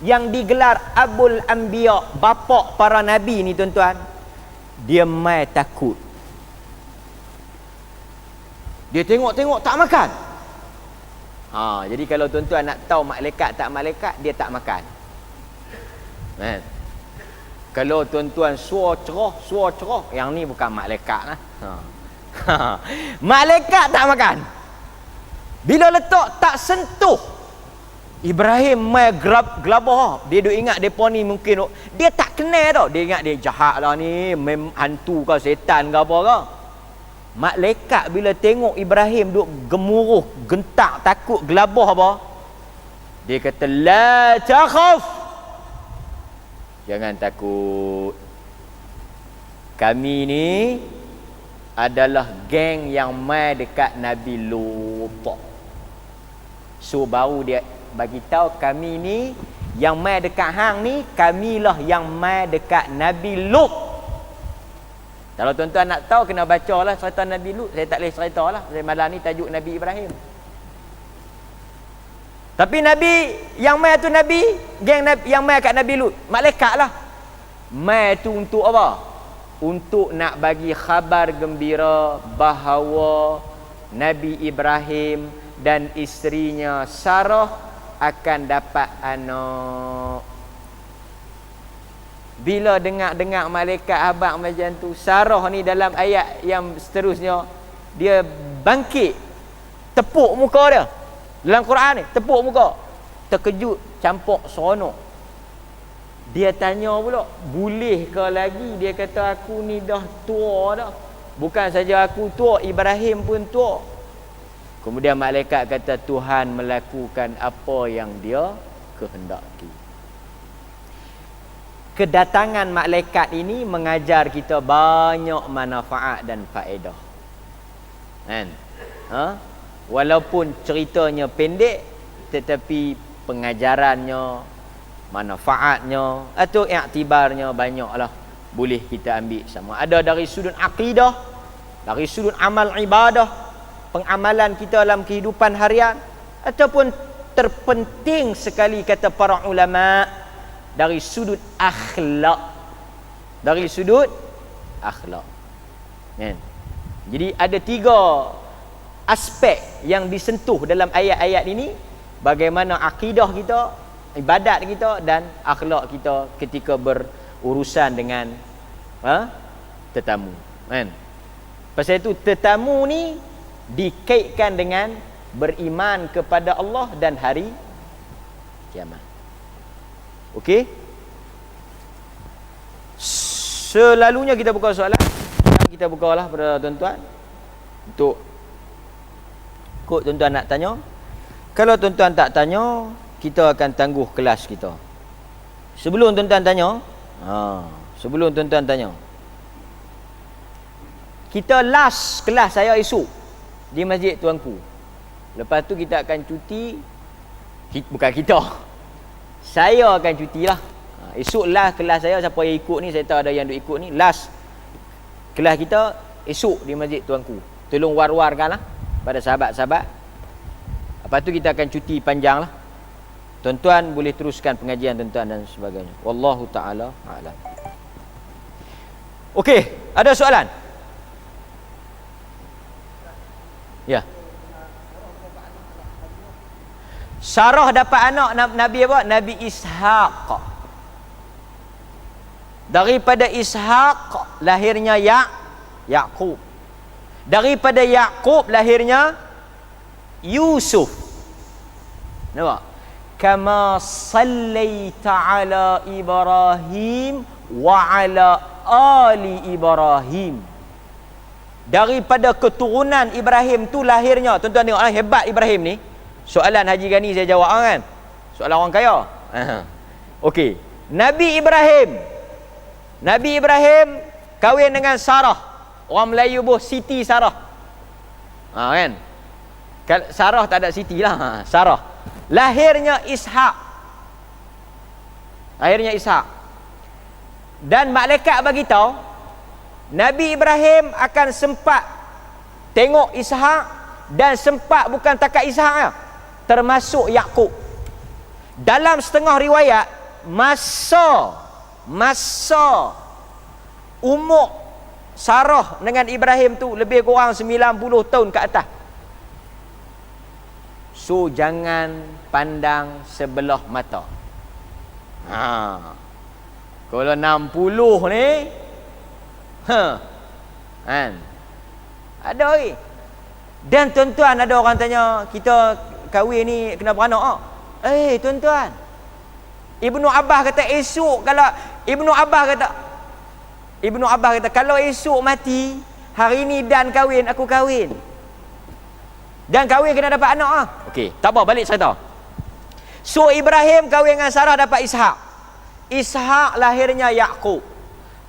yang digelar Abul Anbiya, bapa para nabi ni tuan-tuan, dia mai takut. Dia tengok-tengok tak makan. Jadi kalau tuan-tuan nak tahu malaikat tak malaikat, dia tak makan. Kan? Kalau tuan-tuan suar cerah, yang ni bukan malaikat lah. Malaikat tak makan. Bila letak tak sentuh, Ibrahim mai gelabah. Dia duk ingat depa ni mungkin dia tak kenal tau. Dia ingat dia jahat lah ni, hantu ke setan ke apa ke. Malaikat bila tengok Ibrahim duk gemuruh, gentak, takut, gelabah apa? Dia kata, la takhaf. Jangan takut. Kami ni adalah geng yang mai dekat Nabi Lut. So baru dia bagi tahu, kami ni yang mai dekat hang ni, kamilah yang mai dekat Nabi Lut. Kalau tuan-tuan nak tahu, kena bacalah cerita Nabi Lut. Saya tak boleh cerita lah. Malam ni tajuk Nabi Ibrahim. Tapi Nabi yang mai tu Nabi, geng Nabi, yang mai kat Nabi Lut, malaikat lah. Mai tu untuk apa? Untuk nak bagi khabar gembira bahawa Nabi Ibrahim dan isterinya Sarah akan dapat anak. Bila dengar malaikat habaq macam tu, Sarah ni dalam ayat yang seterusnya, dia bangkit, tepuk muka dia. Dalam Quran ni, tepuk muka. Terkejut, campur seronok. Dia tanya pula, boleh ke lagi? Dia kata, aku ni dah tua dah. Bukan saja aku tua, Ibrahim pun tua. Kemudian malaikat kata, Tuhan melakukan apa yang dia kehendaki. Kedatangan malaikat ini mengajar kita banyak manfaat dan faedah. Kan? Walaupun ceritanya pendek, tetapi pengajarannya, manfaatnya atau iktibarnya banyaklah, boleh kita ambil sama. Ada dari sudut akidah, dari sudut amal ibadah, pengamalan kita dalam kehidupan harian, ataupun terpenting sekali kata para ulama, dari sudut akhlak. Dari sudut akhlak. Kan? Jadi ada 3 aspek yang disentuh dalam ayat-ayat ini. Bagaimana akidah kita, ibadat kita dan akhlak kita ketika berurusan dengan tetamu. Kan? Pasal itu tetamu ni dikaitkan dengan beriman kepada Allah dan hari kiamat. Okey? Selalunya kita buka soalan. Kita bukalah pada tuan-tuan untuk kod tuan-tuan nak tanya. Kalau tuan-tuan tak tanya, kita akan tangguh kelas kita. Sebelum tuan-tuan tanya, kita last kelas saya esok di Masjid Tuanku. Lepas tu kita akan cuti. Bukan kita, saya akan cutilah. Esok last kelas saya. Siapa yang ikut ni, saya tahu ada yang duk ikut ni. Last kelas kita esok di Masjid Tuanku. Tolong war-warkanlah pada sahabat-sahabat. Lepas tu kita akan cuti panjang lah. Tuan-tuan boleh teruskan pengajian tuan-tuan dan sebagainya. Wallahu ta'ala a'lam. Okey, ada soalan? Ya. Sarah dapat anak Nabi apa? Nabi Ishaq. Daripada Ishaq lahirnya Yaqub. Daripada Yaqub lahirnya Yusuf. Nampak? Kama sallaita ala Ibrahim wa ala ali Ibrahim. Daripada keturunan Ibrahim tu lahirnya. Tuan-tuan tengok hebat Ibrahim ni. Soalan Haji Gani saya jawab kan. Soalan orang kaya. Okey. Nabi Ibrahim kahwin dengan Sarah. Orang Melayu Siti Sarah. Kan? Sarah tak ada Siti lah. Sarah. Lahirnya Ishaq. Dan malaikat bagi tahu Nabi Ibrahim akan sempat tengok Ishaq, dan sempat bukan takat Ishaq ya, termasuk Yaqub. Dalam setengah riwayat, masa umur Sarah dengan Ibrahim tu lebih kurang 90 tahun ke atas. So jangan pandang sebelah mata. Kalau 60 ni, kan? Ada lagi. Dan tuan-tuan, ada orang tanya, kita kahwin ni kena beranak tak? Tuan-tuan, Ibnu Abbas kata esok, kalau Ibnu Abbas kata kalau esok mati, Hari ni Dan kahwin, aku kahwin. Dan kahwin kena dapat anak ah. Okey, tak apa, balik cerita. So Ibrahim kahwin dengan Sarah dapat Ishak. Ishak lahirnya Yaqub.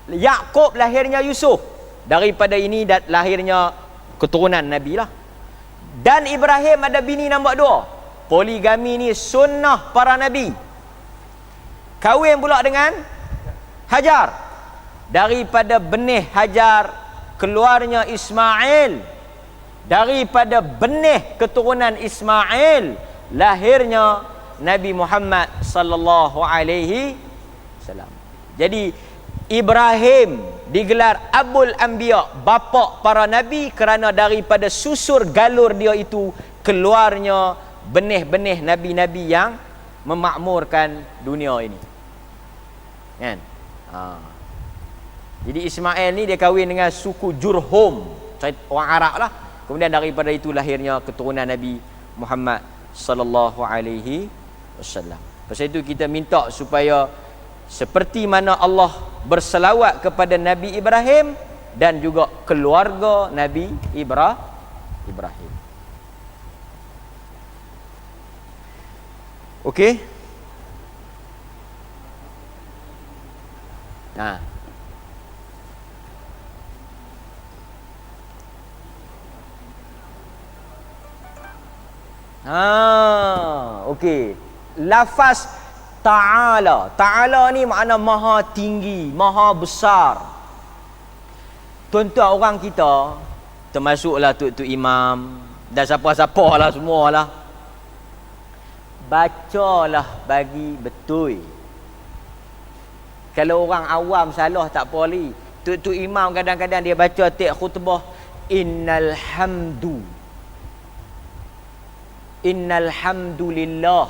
Yaqub lahirnya Yusuf. Daripada ini lahirnya keturunan Nabi lah. Dan Ibrahim ada bini nombor 2. Poligami ni sunnah para Nabi. Kahwin pula dengan Hajar. Daripada benih Hajar keluarnya Ismail. Daripada benih keturunan Ismail lahirnya Nabi Muhammad sallallahu alaihi wasallam. Jadi Ibrahim digelar Abul Anbiya, bapa para nabi, kerana daripada susur galur dia itu keluarnya benih-benih nabi-nabi yang memakmurkan dunia ini. Kan? Jadi Ismail ni dia kahwin dengan suku Jurhum, orang Arab lah. Kemudian daripada itu lahirnya keturunan Nabi Muhammad sallallahu alaihi wasallam. Pasal itu kita minta supaya seperti mana Allah berselawat kepada Nabi Ibrahim dan juga keluarga Nabi Ibrahim. Okey? Nah. Okey. Lafaz Ta'ala. Ta'ala ni makna maha tinggi, maha besar. Tuan-tuan orang kita, termasuklah tuk-tuk imam dan siapa-siapa lah semualah, bacalah bagi betul. Kalau orang awam salah tak apa li. Tuk-tuk imam kadang-kadang dia baca tiap khutbah, innal hamdulillah.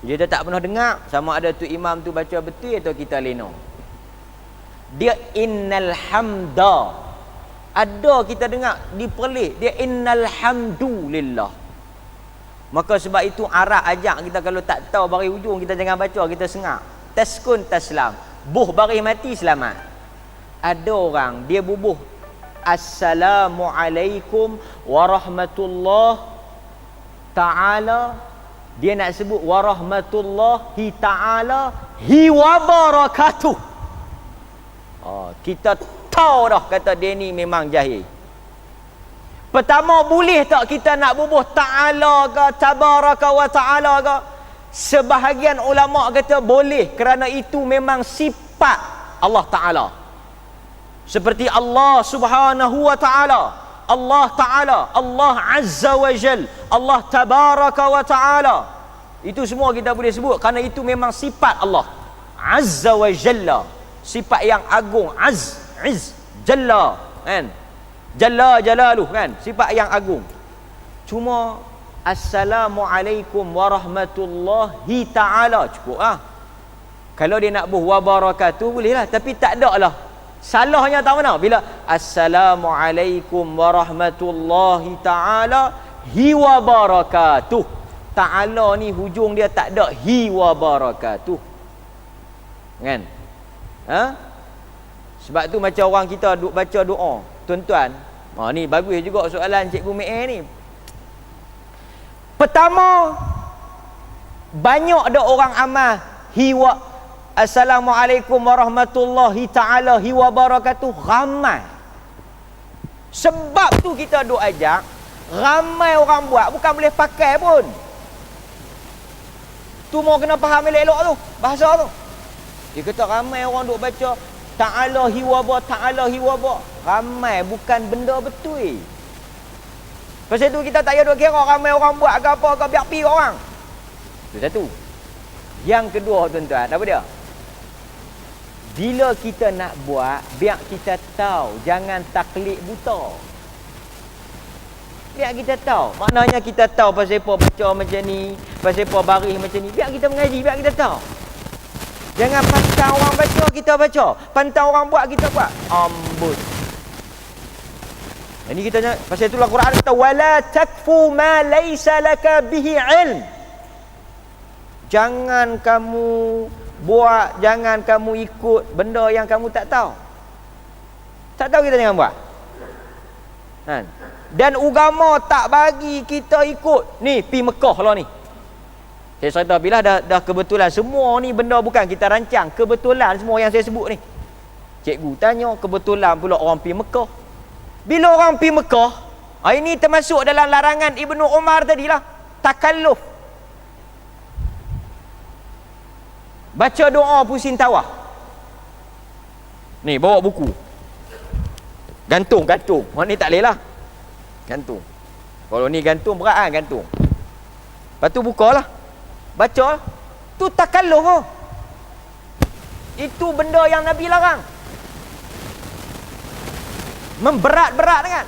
Dia tak pernah dengar sama ada tu imam tu baca betul atau kita lena. Dia innal hamda. Ada kita dengar diperlih, dia innal hamdulillah. Maka sebab itu Arab ajak kita kalau tak tahu bari hujung kita jangan baca, kita sengak. Taskun taslam. Buh bari mati selamat. Ada orang dia bubuh assalamualaikum warahmatullahi ta'ala, dia nak sebut warahmatullahi ta'ala wa barakatuh. Kita tahu dah kata dia ni memang jahil. Pertama, boleh tak kita nak bubuh ta'ala ke tabaraka wa ta'ala ke? Sebahagian ulama kata boleh, kerana itu memang sifat Allah Ta'ala. Seperti Allah Subhanahu wa ta'ala, Allah Ta'ala, Allah Azza wa Jal, Allah Tabaraka wa Ta'ala. Itu semua kita boleh sebut kerana itu memang sifat Allah Azza wa Jalla, sifat yang agung. Jalla, kan? Jalla jalaluh, kan? Sifat yang agung. Cuma assalamualaikum warahmatullahi ta'ala cukup ah. Kalau dia nak buh wa barakatuh boleh lah, tapi tak ada lah. Salahnya tak mana bila assalamualaikum warahmatullahi ta'ala wa barakatuh. Ta'ala ni hujung dia tak ada wa barakatuh, kan? Sebab tu macam orang kita duk baca doa, tuan-tuan, ni bagus juga soalan Cikgu Me'er ni. Pertama, banyak ada orang amal assalamualaikum warahmatullahi ta'ala wa barakatuh, ramai. Sebab tu kita duk ajak, ramai orang buat, bukan boleh pakai pun. Tu mau kena faham elok-elok tu, bahasa tu. Dia kata ramai orang duk baca ta'ala wa ba, ta'ala wa ba. Ramai, bukan benda betul. Pasal tu kita tak payah duk kira ramai orang buat ke apa ke, biar pi orang. Itu satu. Yang kedua, tuan-tuan, apa dia? Bila kita nak buat, biar kita tahu, jangan taklid buta. Biar kita tahu. Maknanya kita tahu pasal apa baca macam ni, pasal apa baris macam ni. Biar kita mengaji, biar kita tahu. Jangan pantang orang baca, kita baca. Pantang orang buat, kita buat. Ambus. Ini kita pasal itulah Quran kata wala takfu ma laysa laka bihi ilm. Jangan kamu buat, jangan kamu ikut benda yang kamu tak tahu. Tak tahu kita jangan buat. Kan? Dan agama tak bagi kita ikut. Ni pi Mekah lah ni. Saya cerita bila dah kebetulan semua ni benda bukan kita rancang, kebetulan semua yang saya sebut ni. Cikgu tanya, kebetulan pula orang pi Mekah. Bila orang pi Mekah, ini termasuk dalam larangan Ibnu Umar tadilah, takalluf. Baca doa pusing tawaf. Ni bawa buku. Gantung. Orang ni tak boleh lah. Gantung. Kalau ni gantung berat kan gantung. Lepas tu bukalah. Baca. Tu takalluf oh. Itu benda yang Nabi larang. Memberat-berat kan.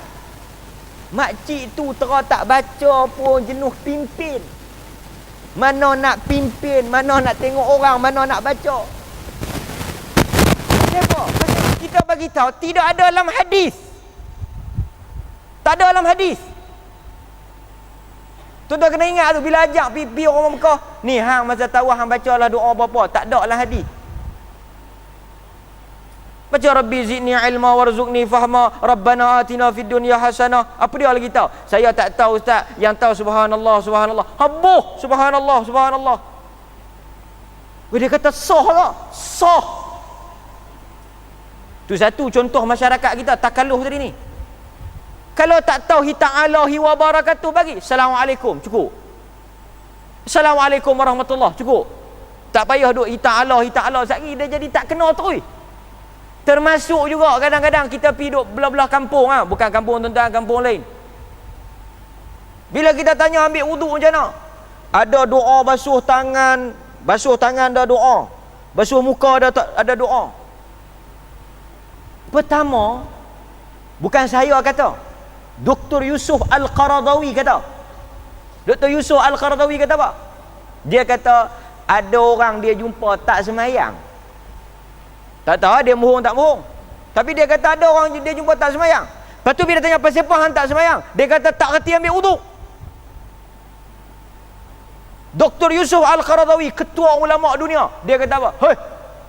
Makcik tu terus tak baca pun jenuh pimpin. Mana nak pimpin, mana nak tengok orang, mana nak baca. Kenapa? Kita bagi tahu tidak ada dalam hadis. Tak ada dalam hadis. Tuan-tuan kena ingat tu bila ajak pergi orang Mekah, ni hang masa tawaf hang bacalah doa apa-apa, tak ada dalam hadis. Baca Rabbi zidni ilma warzuqni fahma Rabbana atina fid dunya hasanah. Apa dia lagi tahu? Saya tak tahu ustaz, yang tahu subhanallah subhanallah. Habuh subhanallah subhanallah. Dia kata sah tak? Sah. Tu satu contoh masyarakat kita takalluf tadi ni. Kalau tak tahu ta'alahi wa barakatuh bagi assalamualaikum cukup. Assalamualaikum warahmatullahi cukup. Tak payah duk ta'ala sekali dia jadi tak kena terus. Termasuk juga kadang-kadang kita pergi duk belah-belah kampung bukan kampung tuan-tuan, kampung lain. Bila kita tanya ambil wuduk macam mana? Ada doa basuh tangan ada doa. Basuh muka ada doa. Pertama, bukan saya kata. Dr. Yusuf Al-Qaradawi kata. Dr. Yusuf Al-Qaradawi kata apa? Dia kata ada orang dia jumpa tak semayang. Tak tahu dia bohong tak bohong. Tapi dia kata ada orang dia jumpa tak semayang. Lepas tu bila tanya pasal apa hang tak semayang, dia kata tak reti ambil wuduk. Dr. Yusuf Al-Qaradawi, ketua ulama dunia, dia kata apa? Hei,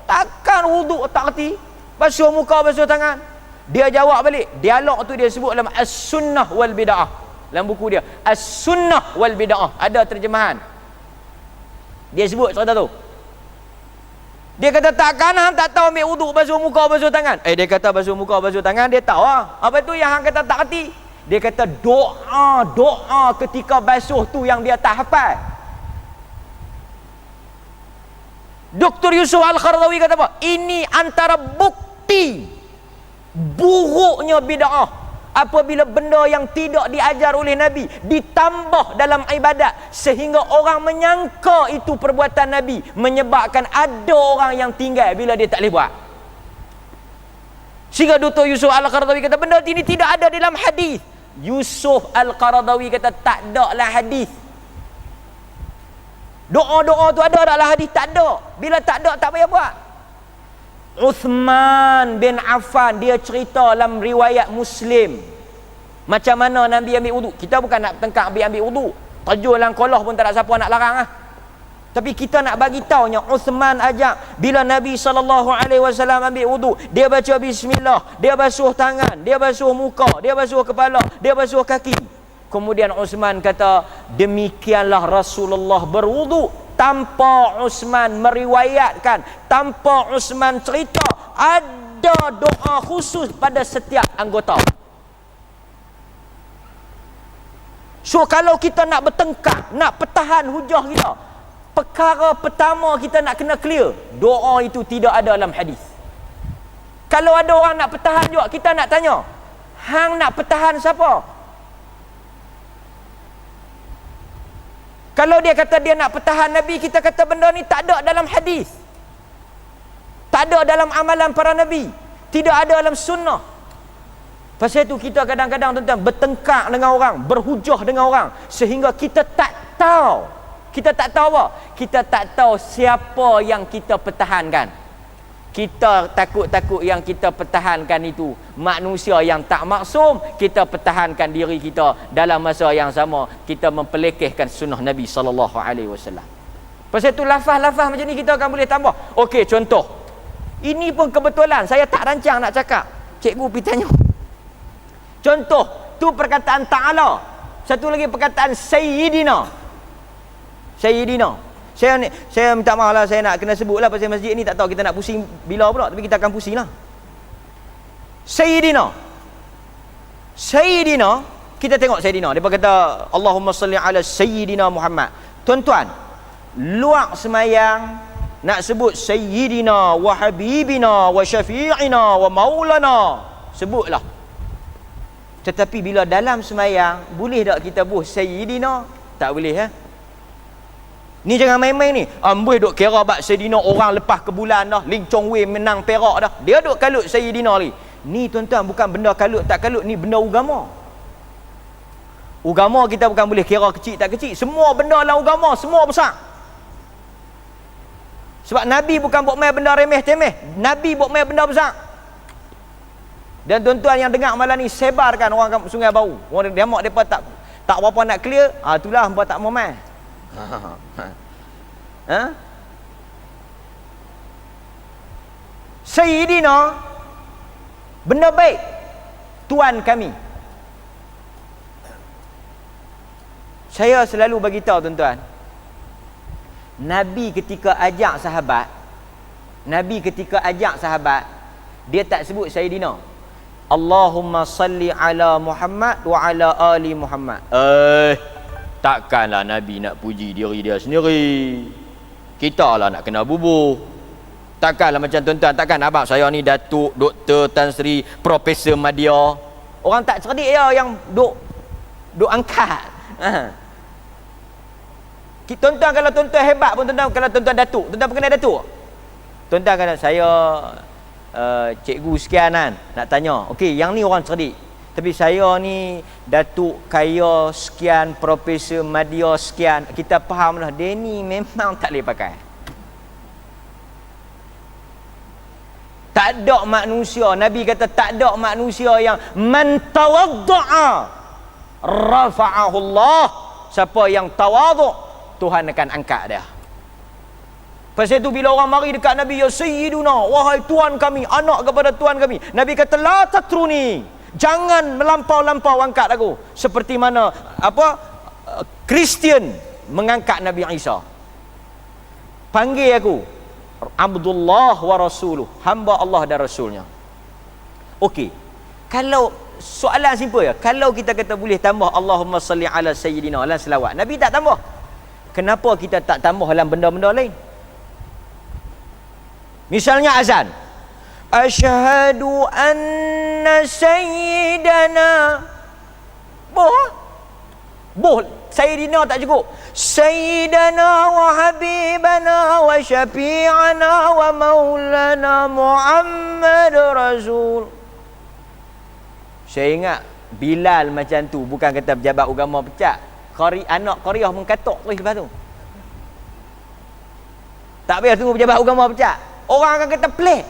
takkan wuduk tak reti? Basuh muka, basuh tangan. Dia jawab balik. Dialog tu dia sebut dalam As-Sunnah wal Bid'ah. Dalam buku dia As-Sunnah wal Bid'ah ada terjemahan. Dia sebut cerita tu. Dia kata takkan hang tak tahu ambil wuduk, basuh muka, basuh tangan. Dia kata basuh muka, basuh tangan dia tahu lah. Apa tu yang hang kata tak reti? Dia kata doa ketika basuh tu yang dia tak hafal. Dr. Yusuf Al-Qaradawi kata apa? Ini antara bukti buruknya bid'ah apabila benda yang tidak diajar oleh Nabi ditambah dalam ibadat sehingga orang menyangka itu perbuatan Nabi, menyebabkan ada orang yang tinggal bila dia tak boleh buat. Sehingga Dr. Yusuf Al-Qaradawi kata benda ini tidak ada dalam hadis. Yusuf Al-Qaradawi kata tak ada dalam hadis. Doa-doa tu ada dalam hadis? Tak ada. Bila tak ada tak payah buat. Uthman bin Affan dia cerita dalam riwayat Muslim macam mana Nabi ambil wuduk. Kita bukan nak tengkak ambil wuduk, terjun dalam kolah pun tak ada siapa nak larang Tapi kita nak bagi taunya Uthman ajak bila Nabi SAW ambil wuduk, dia baca bismillah, dia basuh tangan, dia basuh muka, dia basuh kepala, dia basuh kaki. Kemudian Uthman kata demikianlah Rasulullah berwuduk. Tanpa Uthman meriwayatkan, tanpa Uthman cerita, ada doa khusus pada setiap anggota. So kalau kita nak bertengkar, nak pertahan hujah kita, perkara pertama kita nak kena clear, doa itu tidak ada dalam hadis. Kalau ada orang nak pertahan juga, kita nak tanya, hang nak pertahan siapa? Kalau dia kata dia nak pertahan Nabi, kita kata benda ni tak ada dalam hadis. Tak ada dalam amalan para Nabi. Tidak ada dalam sunnah. Pasal itu kita kadang-kadang tuan-tuan bertengkar dengan orang, berhujah dengan orang sehingga kita tak tahu. Kita tak tahu apa? Kita tak tahu siapa yang kita pertahankan. Kita takut-takut yang kita pertahankan itu manusia yang tak maksum, kita pertahankan diri kita. Dalam masa yang sama kita mempelekehkan sunnah Nabi SAW. Pasal itu lafaz-lafaz macam ni kita akan boleh tambah. Okey, contoh. Ini pun kebetulan saya tak rancang nak cakap. Cikgu pergi tanya. Contoh, Tu perkataan ta'ala. Satu lagi perkataan Sayyidina. Sayyidina. Saya minta maaf lah, saya nak kena sebut lah pasal masjid ni. Tak tahu kita nak pusing bila pula, tapi kita akan pusing lah. Sayyidina. Sayyidina, kita tengok Sayyidina. Dia kata Allahumma salli ala Sayyidina Muhammad. Tuan-tuan, luar semayang nak sebut Sayyidina wa Habibina wa Syafi'ina wa Maulana, sebutlah. Tetapi bila dalam semayang, boleh tak kita buh Sayyidina? Tak boleh, ha? Ni jangan main-main ni. Amboi duk kira bab Sayyidina orang lepas ke bulan dah, Ling Chong Wei menang Perak dah, dia duk kalut Sayyidina ni. Ni tuan-tuan bukan benda kalut tak kalut, ni benda agama. Agama kita bukan boleh kira kecil tak kecil. Semua benda dalam agama semua besar. Sebab Nabi bukan buat main benda remeh-temeh. Nabi buat main benda besar. Dan tuan-tuan yang dengar malam ni, sebarkan orang Sungai Baru. Orang demak depa tak berapa nak clear. Itulah hangpa tak mau main. Ha? Sayyidina, benda baik. Tuan kami. Saya selalu bagi tahu tuan-tuan, Nabi ketika ajak sahabat, dia tak sebut Sayyidina. Allahumma salli ala Muhammad wa ala ali Muhammad. Takkanlah Nabi nak puji diri dia sendiri. Kita lah nak kena bubuh. Takkanlah macam tuan-tuan, takkan abang saya ni Datuk, Doktor, Tan Sri, Profesor Madya. Orang tak cerdik ya yang duk angkat. Tuan-tuan, kalau tuan-tuan hebat pun, tuan-tuan kalau tuan-tuan Datuk, tuan-tuan kenal Datuk? Tuan-tuan kata saya cikgu sekian kan, nak tanya. Okey, yang ni orang cerdik. Tapi saya ni Datuk kaya sekian, Profesor Madya sekian. Kita faham lah, dia ni memang tak boleh pakai. Tak ada manusia, Nabi kata tak ada manusia yang man tawadda'a rafa'ahu Allah. Siapa yang tawaduk, Tuhan akan angkat dia. Pasal itu bila orang mari dekat Nabi, ya Sayyiduna, wahai Tuhan kami, anak kepada Tuhan kami, Nabi kata la tatruni, jangan melampau-lampau angkat aku seperti mana Kristian mengangkat Nabi Isa. Panggil aku Abdullah wa Rasuluh, hamba Allah dan Rasulnya. Okey, kalau soalan simple ya, kalau kita kata boleh tambah Allahumma salli ala Sayyidina dalam selawat, Nabi tak tambah. Kenapa kita tak tambah dalam benda-benda lain? Misalnya azan, asyhadu anna sayyidana, boh Sayyidina tak cukup. Sayyidana wa habibana wa syafi'ana wa maulana Muhammad Rasul. Saya ingat Bilal macam tu, bukan kata pejabat agama pecah. Anak Qariah mengkatok terus lepas tu. Tak payah tunggu pejabat agama pecah. Orang akan kata pelik.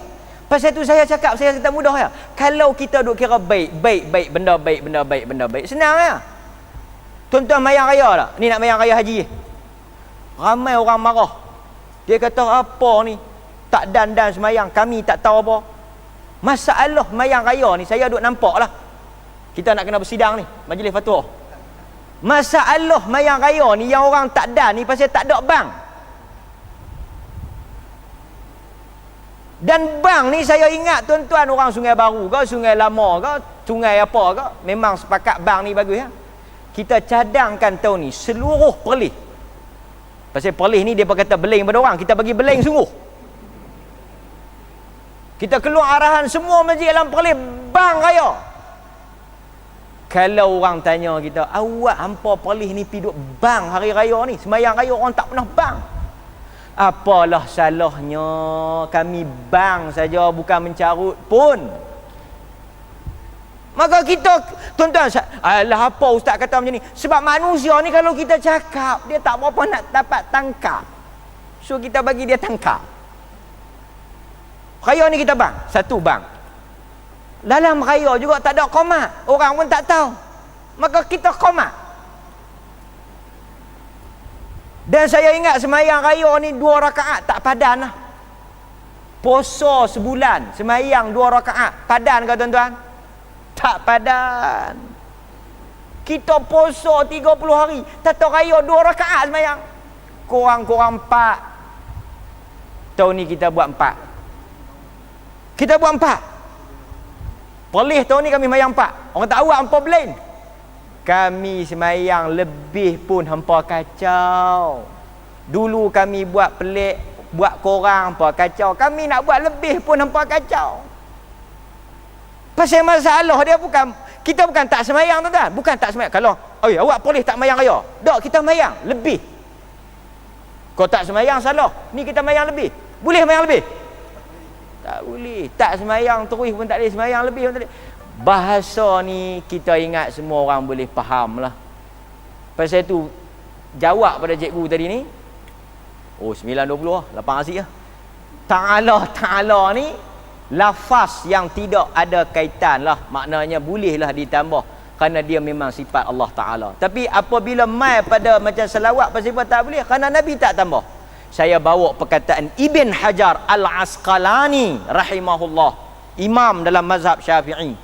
Pasal tu saya cakap, saya kata mudah ya. Kalau kita duk kira baik, benda baik. Senang ya. Tuan-tuan mayang raya tak? Ni nak mayang raya haji. Ramai orang marah. Dia kata apa ni? Tak dan semayang, kami tak tahu apa. Masalah mayang raya ni saya duk nampak lah. Kita nak kena bersidang ni, majlis fatwa. Masalah mayang raya ni yang orang tak dan ni pasal tak ada bank. Dan bank ni saya ingat tuan-tuan, orang Sungai Baru ke, Sungai Lama ke, sungai apa ke, memang sepakat bank ni bagus ya. Kita cadangkan tahun ni seluruh perlis. Pasal perlis ni dia berkata beling pada orang, kita bagi beling sungguh. Kita keluar arahan semua masjid dalam perlis bank raya. Kalau orang tanya kita, awak hampa perlis ni pergi duk bank hari raya ni, sembahyang raya orang tak pernah bank. Apalah salahnya, kami bank saja, bukan mencarut pun. Maka kita, tuan-tuan, alah apa ustaz kata macam ni? Sebab manusia ni kalau kita cakap, dia tak berapa nak dapat tangkap. So kita bagi dia tangkap. Raya ni kita bank, satu bank. Dalam raya juga tak ada qomat, orang pun tak tahu. Maka kita qomat. Dan saya ingat semayang raya ni 2 rakaat tak padan lah. Puasa sebulan, semayang 2 rakaat padan ke tuan-tuan? Tak padan. Kita puasa 30 hari, tata raya 2 rakaat sembahyang. Korang-korang 4. Tahun ni kita buat 4. Kita buat 4. Perlis tahun ni kami sembahyang 4. Orang tak awak hampa blend. Kami sembahyang lebih pun hampa kacau. Dulu kami buat pelik, buat korang hampa kacau. Kami nak buat lebih pun hampa kacau. Pasal masalah dia bukan, kita bukan tak sembahyang tuan-tuan. Bukan tak sembahyang. Kalau, awak boleh tak sembahyang raya. Tak, kita sembahyang lebih. Kau tak sembahyang salah. Ni kita sembahyang lebih. Boleh sembahyang lebih? Tak boleh. Tak sembahyang terus pun tak boleh. Sembahyang lebih pun tak boleh. Bahasa ni kita ingat semua orang boleh faham lah. Pasal tu, jawab pada cikgu tadi ni. 9.20 lah. Lapang asyik lah. Ta'ala ni lafaz yang tidak ada kaitan lah, maknanya bolehlah ditambah kerana dia memang sifat Allah Ta'ala. Tapi apabila mai pada macam selawat pasal sifat tak boleh, kerana Nabi tak tambah. Saya bawa perkataan Ibn Hajar Al-Asqalani rahimahullah, imam dalam mazhab Syafi'i,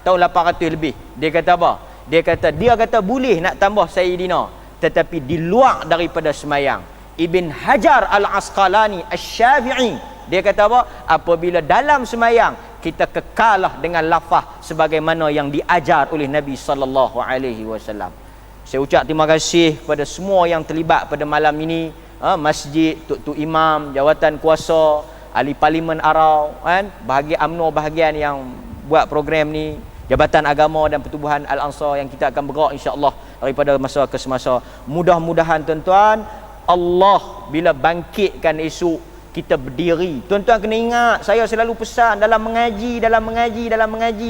tahun 800 lebih. Dia kata apa? Dia kata boleh nak tambah Sayyidina, tetapi di luar daripada semayang. Ibn Hajar Al-Asqalani Asy-Syafi'i, dia kata apa? Apabila dalam semayang kita kekalah dengan lafaz sebagaimana yang diajar oleh Nabi sallallahu alaihi wasallam. Saya ucap terima kasih kepada semua yang terlibat pada malam ini, masjid, tok-tok imam, jawatan kuasa, ahli parlimen Arau, kan? Bahagian UMNO, bahagian yang buat program ni, Jabatan Agama dan Pertubuhan Al-Ansar yang kita akan bergerak insya-Allah daripada masa ke semasa. Mudah-mudahan tuan-tuan, Allah bila bangkitkan esok kita berdiri. Tuan-tuan kena ingat, saya selalu pesan dalam mengaji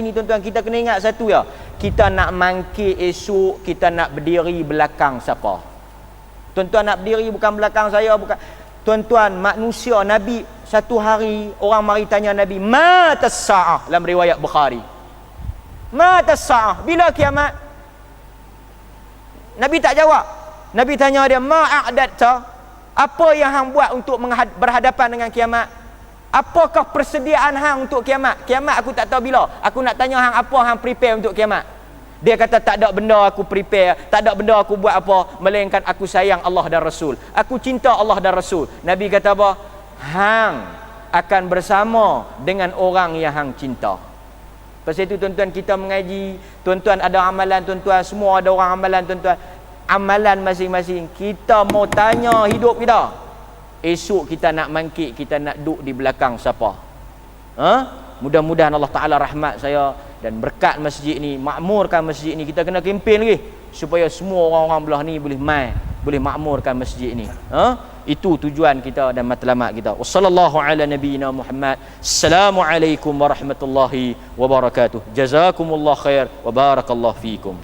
ni tuan-tuan, kita kena ingat satu ya. Kita nak bangkit esok, kita nak berdiri belakang siapa? Tuan-tuan nak berdiri bukan belakang saya, bukan. Tuan-tuan, manusia, Nabi satu hari orang mari tanya Nabi, "Matas sa'ah?" dalam riwayat Bukhari. Matas sa'ah? Bila kiamat? Nabi tak jawab. Nabi tanya dia, "Ma'adatta?" Apa yang hang buat untuk berhadapan dengan kiamat? Apakah persediaan hang untuk kiamat? Kiamat aku tak tahu bila. Aku nak tanya hang, apa hang prepare untuk kiamat? Dia kata, tak ada benda aku prepare, tak ada benda aku buat apa, melainkan aku sayang Allah dan Rasul. Aku cinta Allah dan Rasul. Nabi kata apa? Hang akan bersama dengan orang yang hang cinta. Pasal itu tuan-tuan, kita mengaji, tuan-tuan ada amalan, tuan-tuan semua ada orang amalan, tuan-tuan. Amalan masing-masing, kita mau tanya hidup kita, esok kita nak bangkit, kita nak duduk di belakang siapa? Mudah-mudahan Allah Ta'ala rahmat saya dan berkat masjid ni, makmurkan masjid ni. Kita kena kempen lagi supaya semua orang-orang belah ni boleh makmurkan masjid ni. Itu tujuan kita dan matlamat kita. Wassallallahu ala nabiyyina Muhammad. Assalamualaikum warahmatullahi wabarakatuh. Jazakumullah khair wa barakallahu fiikum.